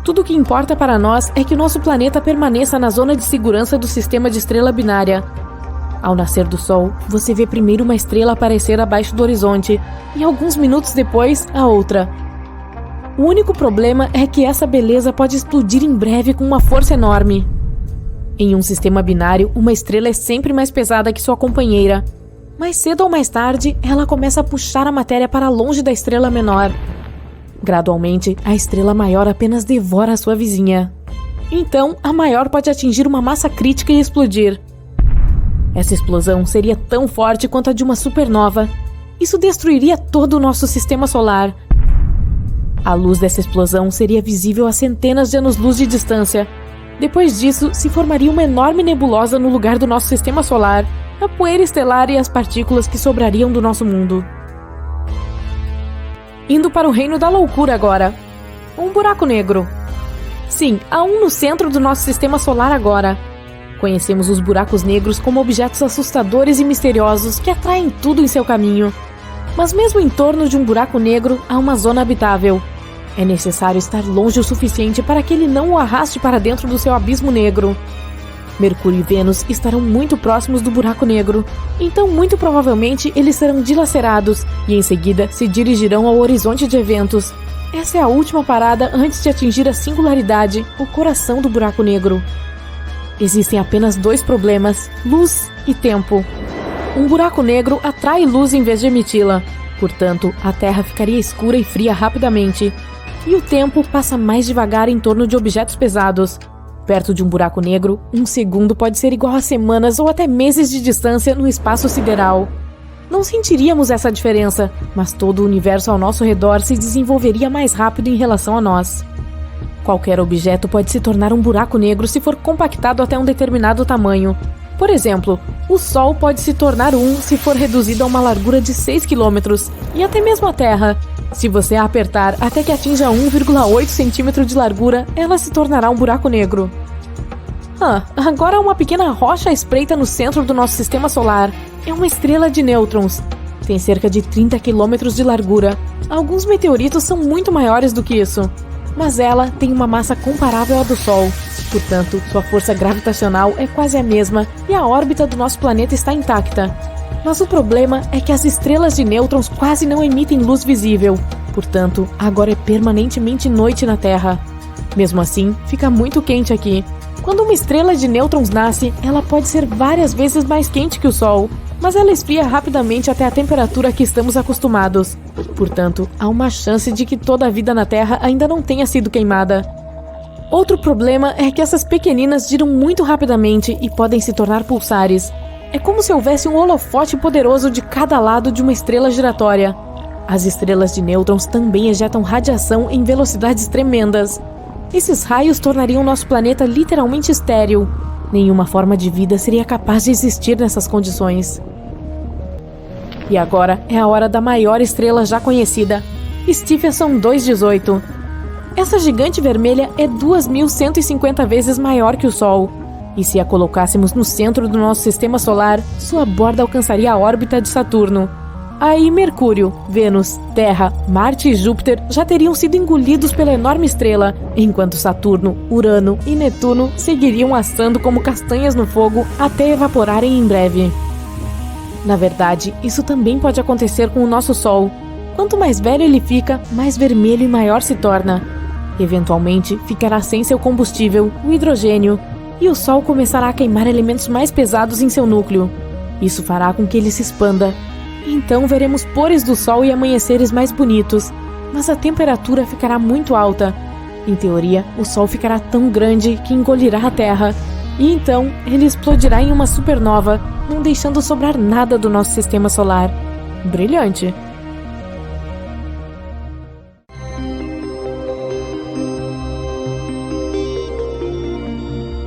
Tudo o que importa para nós é que o nosso planeta permaneça na zona de segurança do sistema de estrela binária. Ao nascer do Sol, você vê primeiro uma estrela aparecer abaixo do horizonte e alguns minutos depois, a outra. O único problema é que essa beleza pode explodir em breve com uma força enorme. Em um sistema binário, uma estrela é sempre mais pesada que sua companheira. Mais cedo ou mais tarde, ela começa a puxar a matéria para longe da estrela menor. Gradualmente, a estrela maior apenas devora a sua vizinha. Então, a maior pode atingir uma massa crítica e explodir. Essa explosão seria tão forte quanto a de uma supernova. Isso destruiria todo o nosso sistema solar. A luz dessa explosão seria visível a centenas de anos-luz de distância. Depois disso, se formaria uma enorme nebulosa no lugar do nosso sistema solar, a poeira estelar e as partículas que sobrariam do nosso mundo. Indo para o reino da loucura agora. Um buraco negro. Sim, há um no centro do nosso sistema solar agora. Conhecemos os buracos negros como objetos assustadores e misteriosos que atraem tudo em seu caminho. Mas mesmo em torno de um buraco negro, há uma zona habitável. É necessário estar longe o suficiente para que ele não o arraste para dentro do seu abismo negro. Mercúrio e Vênus estarão muito próximos do buraco negro, então muito provavelmente eles serão dilacerados e em seguida se dirigirão ao horizonte de eventos. Essa é a última parada antes de atingir a singularidade, o coração do buraco negro. Existem apenas 2 problemas: luz e tempo. Um buraco negro atrai luz em vez de emiti-la, portanto, a Terra ficaria escura e fria rapidamente. E o tempo passa mais devagar em torno de objetos pesados. Perto de um buraco negro, 1 segundo pode ser igual a semanas ou até meses de distância no espaço sideral. Não sentiríamos essa diferença, mas todo o universo ao nosso redor se desenvolveria mais rápido em relação a nós. Qualquer objeto pode se tornar um buraco negro se for compactado até um determinado tamanho. Por exemplo, o Sol pode se tornar se for reduzido a uma largura de 6 km, e até mesmo a Terra. Se você a apertar até que atinja 1,8 cm de largura, ela se tornará um buraco negro. Agora uma pequena rocha espreita no centro do nosso sistema solar. É uma estrela de nêutrons. Tem cerca de 30 km de largura. Alguns meteoritos são muito maiores do que isso. mas ela tem uma massa comparável à do Sol. Portanto, sua força gravitacional é quase a mesma e a órbita do nosso planeta está intacta. Mas o problema é que as estrelas de nêutrons quase não emitem luz visível. Portanto, agora é permanentemente noite na Terra. Mesmo assim, fica muito quente aqui. Quando uma estrela de nêutrons nasce, ela pode ser várias vezes mais quente que o Sol, mas ela esfria rapidamente até a temperatura a que estamos acostumados. Portanto, há uma chance de que toda a vida na Terra ainda não tenha sido queimada. Outro problema é que essas pequeninas giram muito rapidamente e podem se tornar pulsares. É como se houvesse um holofote poderoso de cada lado de uma estrela giratória. As estrelas de nêutrons também ejetam radiação em velocidades tremendas. Esses raios tornariam nosso planeta literalmente estéril. Nenhuma forma de vida seria capaz de existir nessas condições. E agora é a hora da maior estrela já conhecida, Stephenson 218. Essa gigante vermelha é 2.150 vezes maior que o Sol. E se a colocássemos no centro do nosso sistema solar, sua borda alcançaria a órbita de Saturno. Aí Mercúrio, Vênus, Terra, Marte e Júpiter já teriam sido engolidos pela enorme estrela, enquanto Saturno, Urano e Netuno seguiriam assando como castanhas no fogo até evaporarem em breve. Na verdade, isso também pode acontecer com o nosso Sol. Quanto mais velho ele fica, mais vermelho e maior se torna. Eventualmente, ficará sem seu combustível, o hidrogênio, e o Sol começará a queimar elementos mais pesados em seu núcleo. Isso fará com que ele se expanda. Então veremos pores do Sol e amanheceres mais bonitos, mas a temperatura ficará muito alta. Em teoria, o Sol ficará tão grande que engolirá a Terra, e então ele explodirá em uma supernova, não deixando sobrar nada do nosso sistema solar. Brilhante!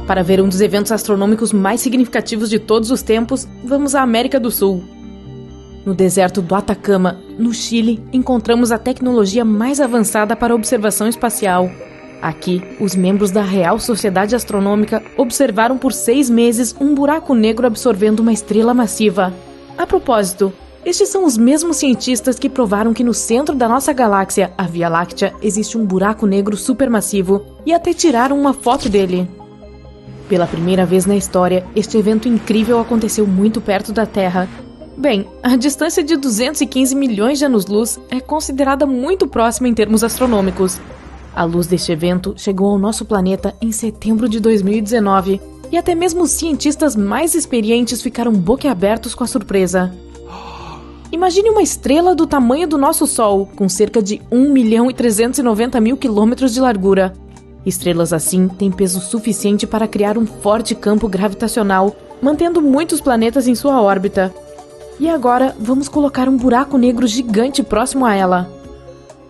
Para ver um dos eventos astronômicos mais significativos de todos os tempos, vamos à América do Sul. No deserto do Atacama, no Chile, encontramos a tecnologia mais avançada para observação espacial. Aqui, os membros da Real Sociedade Astronômica observaram por 6 meses um buraco negro absorvendo uma estrela massiva. A propósito, estes são os mesmos cientistas que provaram que no centro da nossa galáxia, a Via Láctea, existe um buraco negro supermassivo e até tiraram uma foto dele. Pela primeira vez na história, este evento incrível aconteceu muito perto da Terra. Bem, a distância de 215 milhões de anos-luz é considerada muito próxima em termos astronômicos. A luz deste evento chegou ao nosso planeta em setembro de 2019, e até mesmo os cientistas mais experientes ficaram boquiabertos com a surpresa. Imagine uma estrela do tamanho do nosso Sol, com cerca de 1.390.000 quilômetros de largura. Estrelas assim têm peso suficiente para criar um forte campo gravitacional, mantendo muitos planetas em sua órbita. E agora, vamos colocar um buraco negro gigante próximo a ela.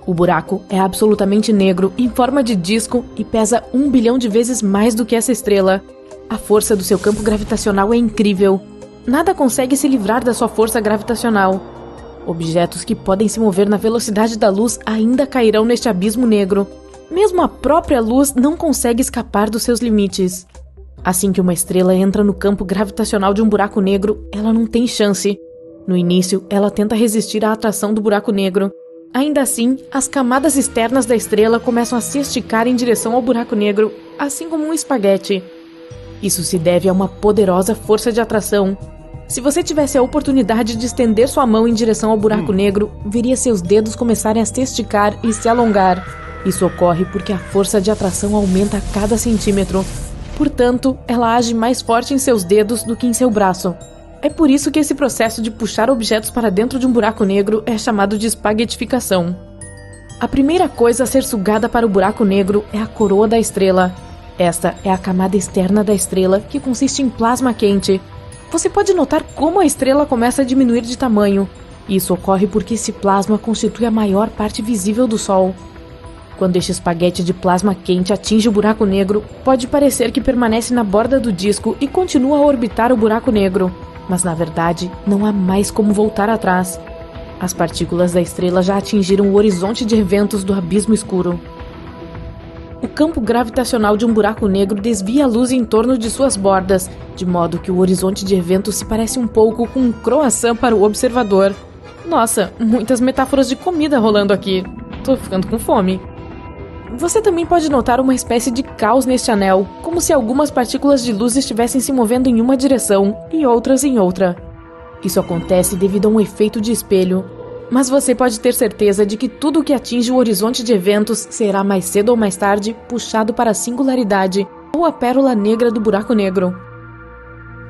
O buraco é absolutamente negro, em forma de disco, e pesa 1 bilhão de vezes mais do que essa estrela. A força do seu campo gravitacional é incrível. Nada consegue se livrar da sua força gravitacional. Objetos que podem se mover na velocidade da luz ainda cairão neste abismo negro. Mesmo a própria luz não consegue escapar dos seus limites. Assim que uma estrela entra no campo gravitacional de um buraco negro, ela não tem chance. No início, ela tenta resistir à atração do buraco negro. Ainda assim, as camadas externas da estrela começam a se esticar em direção ao buraco negro, assim como um espaguete. Isso se deve a uma poderosa força de atração. Se você tivesse a oportunidade de estender sua mão em direção ao buraco negro, veria seus dedos começarem a se esticar e se alongar. Isso ocorre porque a força de atração aumenta a cada centímetro. Portanto, ela age mais forte em seus dedos do que em seu braço. É por isso que esse processo de puxar objetos para dentro de um buraco negro é chamado de espaguetificação. A primeira coisa a ser sugada para o buraco negro é a coroa da estrela. Esta é a camada externa da estrela, que consiste em plasma quente. Você pode notar como a estrela começa a diminuir de tamanho. Isso ocorre porque esse plasma constitui a maior parte visível do Sol. Quando este espaguete de plasma quente atinge o buraco negro, pode parecer que permanece na borda do disco e continua a orbitar o buraco negro. Mas na verdade, não há mais como voltar atrás. As partículas da estrela já atingiram o horizonte de eventos do abismo escuro. O campo gravitacional de um buraco negro desvia a luz em torno de suas bordas, de modo que o horizonte de eventos se parece um pouco com um croissant para o observador. Nossa, muitas metáforas de comida rolando aqui. Tô ficando com fome. Você também pode notar uma espécie de caos neste anel, como se algumas partículas de luz estivessem se movendo em uma direção e outras em outra. Isso acontece devido a um efeito de espelho, mas você pode ter certeza de que tudo o que atinge o horizonte de eventos será mais cedo ou mais tarde puxado para a singularidade ou a pérola negra do buraco negro.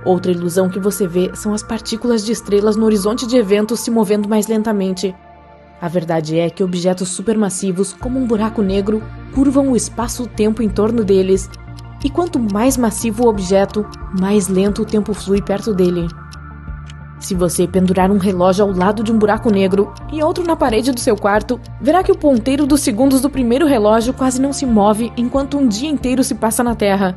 Outra ilusão que você vê são as partículas de estrelas no horizonte de eventos se movendo mais lentamente. A verdade é que objetos supermassivos, como um buraco negro, curvam o espaço-tempo em torno deles, e quanto mais massivo o objeto, mais lento o tempo flui perto dele. Se você pendurar um relógio ao lado de um buraco negro e outro na parede do seu quarto, verá que o ponteiro dos segundos do primeiro relógio quase não se move enquanto um dia inteiro se passa na Terra.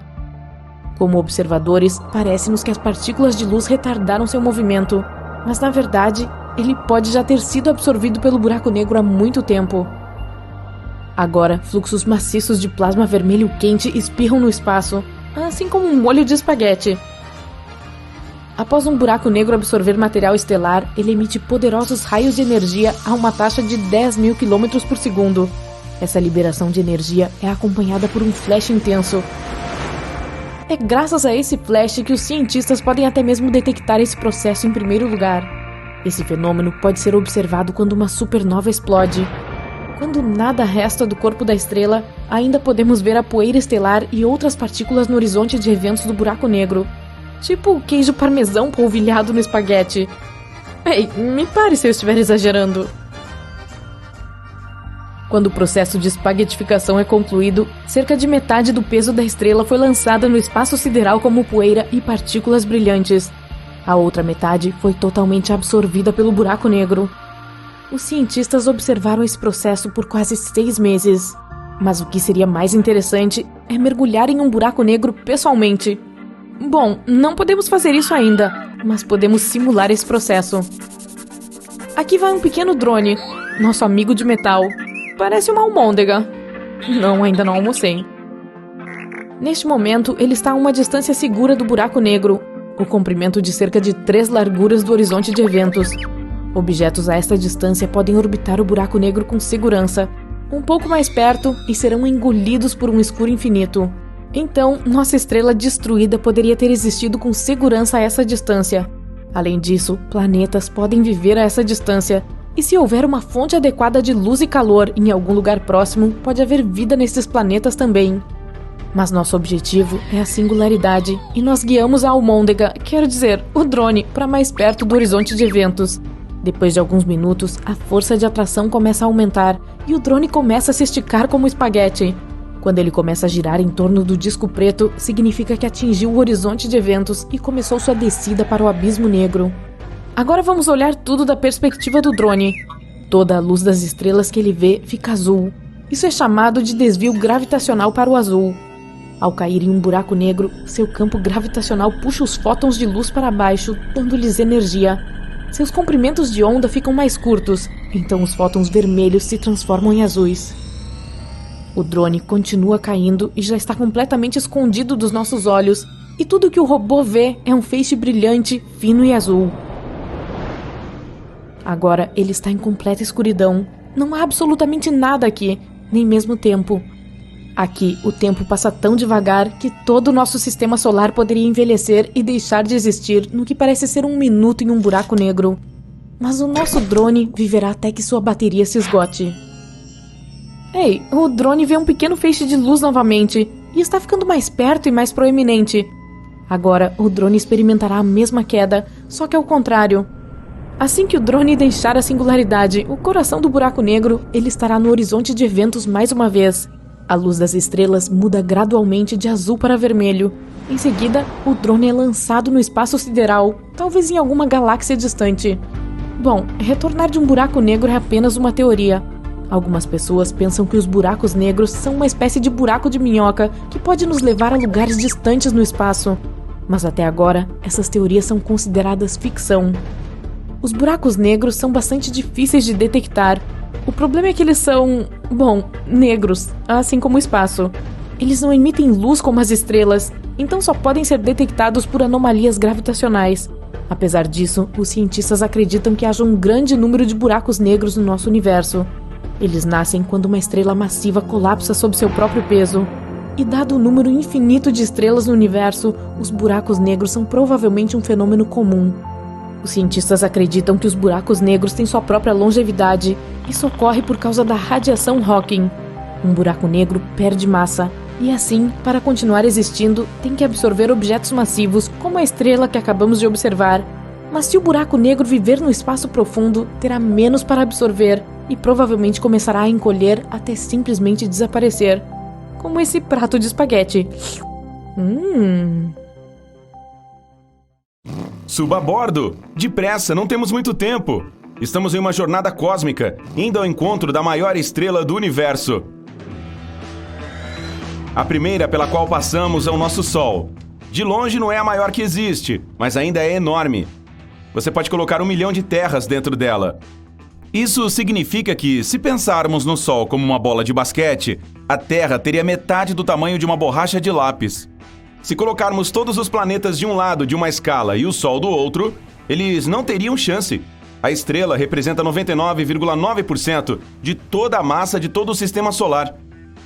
Como observadores, parece-nos que as partículas de luz retardaram seu movimento, mas na verdade, ele pode já ter sido absorvido pelo buraco negro há muito tempo. Agora, fluxos maciços de plasma vermelho quente espirram no espaço, assim como um molho de espaguete. Após um buraco negro absorver material estelar, ele emite poderosos raios de energia a uma taxa de 10.000 km por segundo. Essa liberação de energia é acompanhada por um flash intenso. É graças a esse flash que os cientistas podem até mesmo detectar esse processo em primeiro lugar. Esse fenômeno pode ser observado quando uma supernova explode. Quando nada resta do corpo da estrela, ainda podemos ver a poeira estelar e outras partículas no horizonte de eventos do buraco negro. Tipo o queijo parmesão polvilhado no espaguete. Ei, me pare se eu estiver exagerando. Quando o processo de espaguetificação é concluído, cerca de metade do peso da estrela foi lançada no espaço sideral como poeira e partículas brilhantes. A outra metade foi totalmente absorvida pelo buraco negro. Os cientistas observaram esse processo por quase 6 meses. Mas o que seria mais interessante é mergulhar em um buraco negro pessoalmente. Bom, não podemos fazer isso ainda, mas podemos simular esse processo. Aqui vai um pequeno drone, nosso amigo de metal. Parece uma almôndega. Não, ainda não almocei. Neste momento, ele está a uma distância segura do buraco negro, o comprimento de cerca de 3 larguras do horizonte de eventos. Objetos a esta distância podem orbitar o buraco negro com segurança, um pouco mais perto e serão engolidos por um escuro infinito. Então, nossa estrela destruída poderia ter existido com segurança a essa distância. Além disso, planetas podem viver a essa distância, e se houver uma fonte adequada de luz e calor em algum lugar próximo, pode haver vida nesses planetas também. Mas nosso objetivo é a singularidade, e nós guiamos a almôndega, quero dizer, o drone, para mais perto do horizonte de eventos. Depois de alguns minutos, a força de atração começa a aumentar, e o drone começa a se esticar como espaguete. Quando ele começa a girar em torno do disco preto, significa que atingiu o horizonte de eventos e começou sua descida para o abismo negro. Agora vamos olhar tudo da perspectiva do drone. Toda a luz das estrelas que ele vê fica azul. Isso é chamado de desvio gravitacional para o azul. Ao cair em um buraco negro, seu campo gravitacional puxa os fótons de luz para baixo, dando-lhes energia. Seus comprimentos de onda ficam mais curtos, então os fótons vermelhos se transformam em azuis. O drone continua caindo e já está completamente escondido dos nossos olhos, e tudo que o robô vê é um feixe brilhante, fino e azul. Agora ele está em completa escuridão. Não há absolutamente nada aqui, nem mesmo tempo. Aqui, o tempo passa tão devagar que todo o nosso sistema solar poderia envelhecer e deixar de existir no que parece ser 1 minuto em um buraco negro. Mas o nosso drone viverá até que sua bateria se esgote. Ei, o drone vê um pequeno feixe de luz novamente e está ficando mais perto e mais proeminente. Agora, o drone experimentará a mesma queda, só que ao contrário. Assim que o drone deixar a singularidade, o coração do buraco negro, ele estará no horizonte de eventos mais uma vez. A luz das estrelas muda gradualmente de azul para vermelho. Em seguida, o drone é lançado no espaço sideral, talvez em alguma galáxia distante. Bom, retornar de um buraco negro é apenas uma teoria. Algumas pessoas pensam que os buracos negros são uma espécie de buraco de minhoca que pode nos levar a lugares distantes no espaço. Mas até agora, essas teorias são consideradas ficção. Os buracos negros são bastante difíceis de detectar. O problema é que eles são, negros, assim como o espaço. Eles não emitem luz como as estrelas, então só podem ser detectados por anomalias gravitacionais. Apesar disso, os cientistas acreditam que haja um grande número de buracos negros no nosso universo. Eles nascem quando uma estrela massiva colapsa sob seu próprio peso. E dado o número infinito de estrelas no universo, os buracos negros são provavelmente um fenômeno comum. Os cientistas acreditam que os buracos negros têm sua própria longevidade. Isso ocorre por causa da radiação Hawking. Um buraco negro perde massa e, assim, para continuar existindo, tem que absorver objetos massivos, como a estrela que acabamos de observar. Mas se o buraco negro viver no espaço profundo, terá menos para absorver e provavelmente começará a encolher até simplesmente desaparecer. Como esse prato de espaguete. Suba a bordo! Depressa, não temos muito tempo! Estamos em uma jornada cósmica, indo ao encontro da maior estrela do universo. A primeira pela qual passamos é o nosso Sol. De longe não é a maior que existe, mas ainda é enorme. Você pode colocar 1 milhão de terras dentro dela. Isso significa que, se pensarmos no Sol como uma bola de basquete, a Terra teria metade do tamanho de uma borracha de lápis. Se colocarmos todos os planetas de um lado de uma escala e o Sol do outro, eles não teriam chance. A estrela representa 99,9% de toda a massa de todo o sistema solar.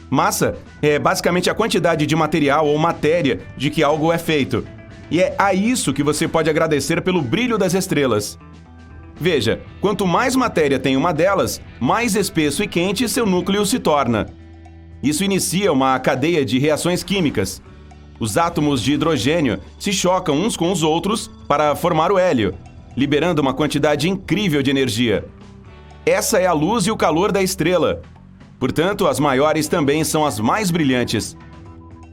Massa é basicamente a quantidade de material ou matéria de que algo é feito. E é a isso que você pode agradecer pelo brilho das estrelas. Veja, quanto mais matéria tem uma delas, mais espesso e quente seu núcleo se torna. Isso inicia uma cadeia de reações químicas. Os átomos de hidrogênio se chocam uns com os outros para formar o hélio, liberando uma quantidade incrível de energia. Essa é a luz e o calor da estrela. Portanto, as maiores também são as mais brilhantes.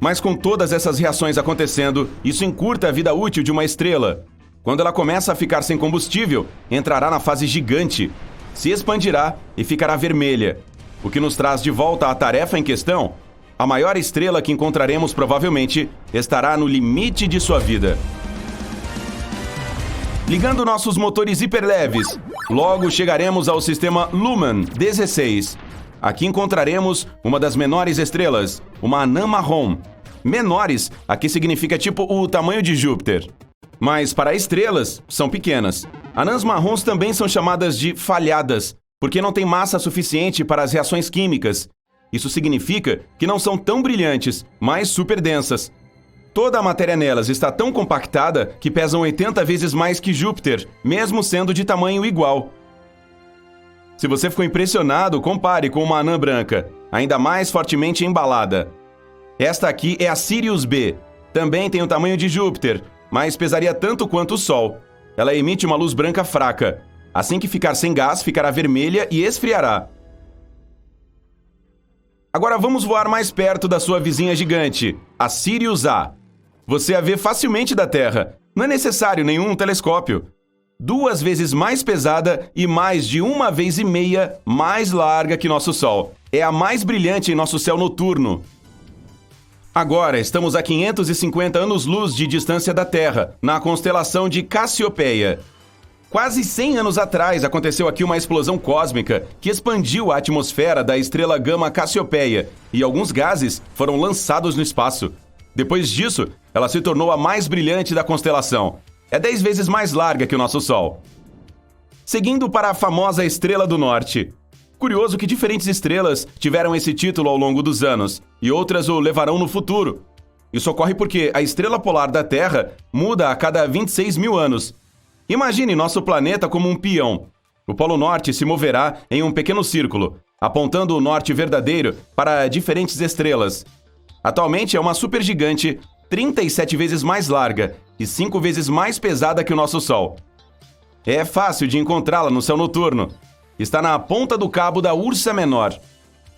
Mas com todas essas reações acontecendo, isso encurta a vida útil de uma estrela. Quando ela começa a ficar sem combustível, entrará na fase gigante, se expandirá e ficará vermelha. O que nos traz de volta à tarefa em questão: a maior estrela que encontraremos provavelmente estará no limite de sua vida. Ligando nossos motores hiperleves, logo chegaremos ao sistema Luhmann 16. Aqui encontraremos uma das menores estrelas, uma anã marrom. Menores, aqui significa tipo o tamanho de Júpiter. Mas para estrelas, são pequenas. Anãs marrons também são chamadas de falhadas, porque não têm massa suficiente para as reações químicas. Isso significa que não são tão brilhantes, mas super densas. Toda a matéria nelas está tão compactada que pesam 80 vezes mais que Júpiter, mesmo sendo de tamanho igual. Se você ficou impressionado, compare com uma anã branca, ainda mais fortemente embalada. Esta aqui é a Sirius B. Também tem o tamanho de Júpiter, mas pesaria tanto quanto o Sol. Ela emite uma luz branca fraca. Assim que ficar sem gás, ficará vermelha e esfriará. Agora vamos voar mais perto da sua vizinha gigante, a Sirius A. Você a vê facilmente da Terra. Não é necessário nenhum telescópio. 2 vezes mais pesada e mais de 1,5 vezes mais larga que nosso Sol. É a mais brilhante em nosso céu noturno. Agora estamos a 550 anos-luz de distância da Terra, na constelação de Cassiopeia. Quase 100 anos atrás aconteceu aqui uma explosão cósmica que expandiu a atmosfera da estrela Gama Cassiopeia e alguns gases foram lançados no espaço. Depois disso, ela se tornou a mais brilhante da constelação. É 10 vezes mais larga que o nosso Sol. Seguindo para a famosa Estrela do Norte. Curioso que diferentes estrelas tiveram esse título ao longo dos anos, e outras o levarão no futuro. Isso ocorre porque a estrela polar da Terra muda a cada 26 mil anos. Imagine nosso planeta como um peão. O Polo Norte se moverá em um pequeno círculo, apontando o norte verdadeiro para diferentes estrelas. Atualmente é uma supergigante 37 vezes mais larga e 5 vezes mais pesada que o nosso Sol. É fácil de encontrá-la no céu noturno. Está na ponta do cabo da Ursa Menor.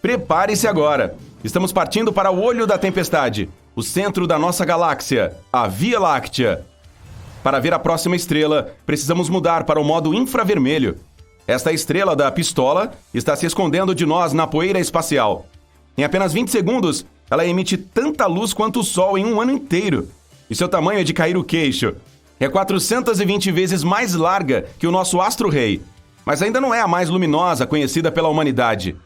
Prepare-se agora! Estamos partindo para o olho da tempestade, o centro da nossa galáxia, a Via Láctea. Para ver a próxima estrela, precisamos mudar para o modo infravermelho. Esta estrela da pistola está se escondendo de nós na poeira espacial. Em apenas 20 segundos, ela emite tanta luz quanto o Sol em um ano inteiro. E seu tamanho é de cair o queixo. É 420 vezes mais larga que o nosso astro-rei. Mas ainda não é a mais luminosa conhecida pela humanidade.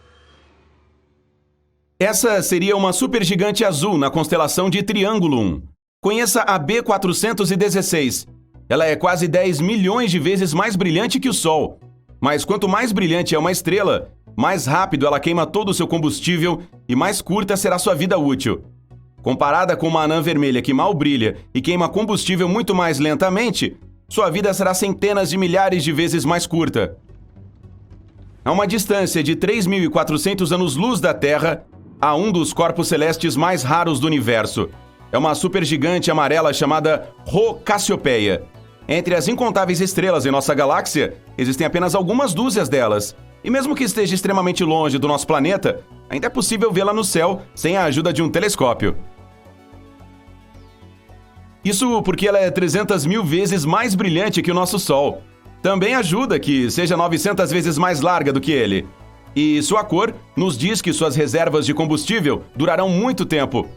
Essa seria uma supergigante azul na constelação de Triangulum. Conheça a B416. Ela é quase 10 milhões de vezes mais brilhante que o Sol. Mas quanto mais brilhante é uma estrela, mais rápido ela queima todo o seu combustível e mais curta será sua vida útil. Comparada com uma anã vermelha que mal brilha e queima combustível muito mais lentamente, sua vida será centenas de milhares de vezes mais curta. A uma distância de 3.400 anos-luz da Terra, há um dos corpos celestes mais raros do universo. É uma supergigante amarela chamada Rho Cassiopeia. Entre as incontáveis estrelas em nossa galáxia, existem apenas algumas dúzias delas. E mesmo que esteja extremamente longe do nosso planeta, ainda é possível vê-la no céu sem a ajuda de um telescópio. Isso porque ela é 300 mil vezes mais brilhante que o nosso Sol. Também ajuda que seja 900 vezes mais larga do que ele. E sua cor nos diz que suas reservas de combustível durarão muito tempo.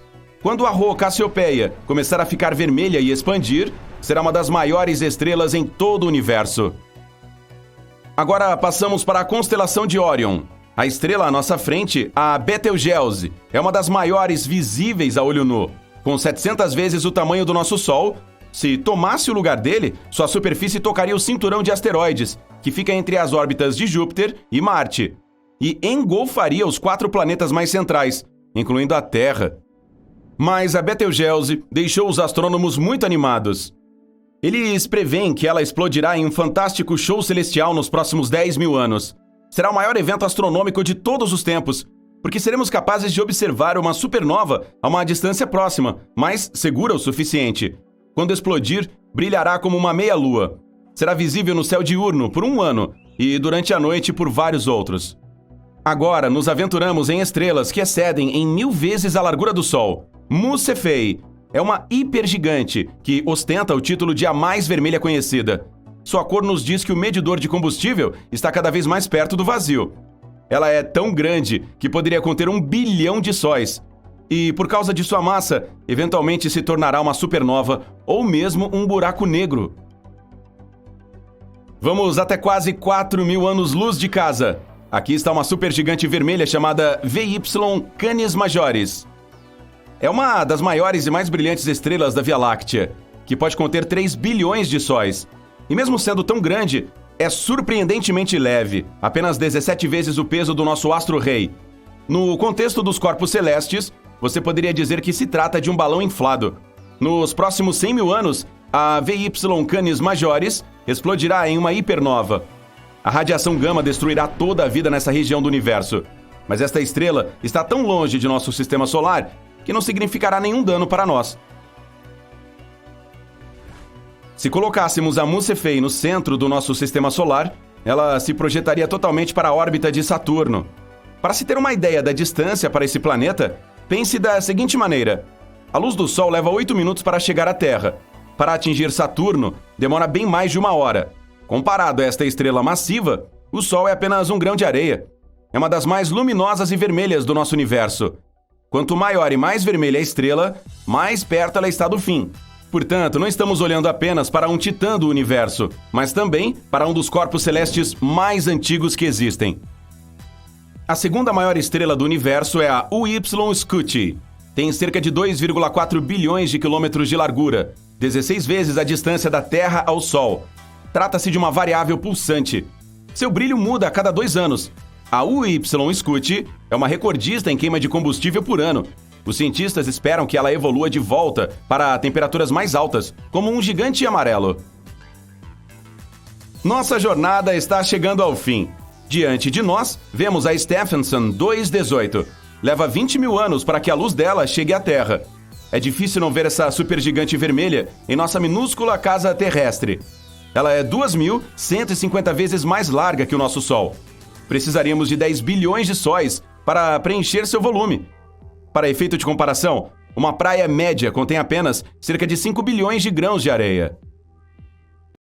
Quando a Rho Cassiopeia começar a ficar vermelha e expandir, será uma das maiores estrelas em todo o universo. Agora passamos para a constelação de Órion. A estrela à nossa frente, a Betelgeuse, é uma das maiores visíveis a olho nu. Com 700 vezes o tamanho do nosso Sol, se tomasse o lugar dele, sua superfície tocaria o cinturão de asteroides, que fica entre as órbitas de Júpiter e Marte, e engolfaria os 4 planetas mais centrais, incluindo a Terra. Mas a Betelgeuse deixou os astrônomos muito animados. Eles preveem que ela explodirá em um fantástico show celestial nos próximos 10 mil anos. Será o maior evento astronômico de todos os tempos, porque seremos capazes de observar uma supernova a uma distância próxima, mas segura o suficiente. Quando explodir, brilhará como uma meia-lua. Será visível no céu diurno por 1 ano e durante a noite por vários outros. Agora nos aventuramos em estrelas que excedem em 1000 vezes a largura do Sol. Mu Cephei é uma hipergigante que ostenta o título de a mais vermelha conhecida. Sua cor nos diz que o medidor de combustível está cada vez mais perto do vazio. Ela é tão grande que poderia conter 1 bilhão de sóis. E, por causa de sua massa, eventualmente se tornará uma supernova ou mesmo um buraco negro. Vamos até quase 4.000 anos-luz de casa. Aqui está uma supergigante vermelha chamada VY Canis Majoris. É uma das maiores e mais brilhantes estrelas da Via Láctea, que pode conter 3 bilhões de sóis. E mesmo sendo tão grande, é surpreendentemente leve, apenas 17 vezes o peso do nosso astro-rei. No contexto dos corpos celestes, você poderia dizer que se trata de um balão inflado. Nos próximos 100 mil anos, a VY Canis Majoris explodirá em uma hipernova. A radiação gama destruirá toda a vida nessa região do universo. Mas esta estrela está tão longe de nosso sistema solar que não significará nenhum dano para nós. Se colocássemos a Mu Cephei no centro do nosso sistema solar, ela se projetaria totalmente para a órbita de Saturno. Para se ter uma ideia da distância para esse planeta, pense da seguinte maneira: a luz do Sol leva 8 minutos para chegar à Terra. Para atingir Saturno, demora bem mais de 1 hora. Comparado a esta estrela massiva, o Sol é apenas um grão de areia. É uma das mais luminosas e vermelhas do nosso universo. Quanto maior e mais vermelha a estrela, mais perto ela está do fim. Portanto, não estamos olhando apenas para um titã do universo, mas também para um dos corpos celestes mais antigos que existem. A segunda maior estrela do universo é a UY Scuti. Tem cerca de 2,4 bilhões de quilômetros de largura, 16 vezes a distância da Terra ao Sol. Trata-se de uma variável pulsante. Seu brilho muda a cada 2 anos. A UY Scuti é uma recordista em queima de combustível por ano. Os cientistas esperam que ela evolua de volta para temperaturas mais altas, como um gigante amarelo. Nossa jornada está chegando ao fim. Diante de nós, vemos a Stephenson 218. Leva 20 mil anos para que a luz dela chegue à Terra. É difícil não ver essa supergigante vermelha em nossa minúscula casa terrestre. Ela é 2.150 vezes mais larga que o nosso Sol. Precisaríamos de 10 bilhões de sóis para preencher seu volume. Para efeito de comparação, uma praia média contém apenas cerca de 5 bilhões de grãos de areia.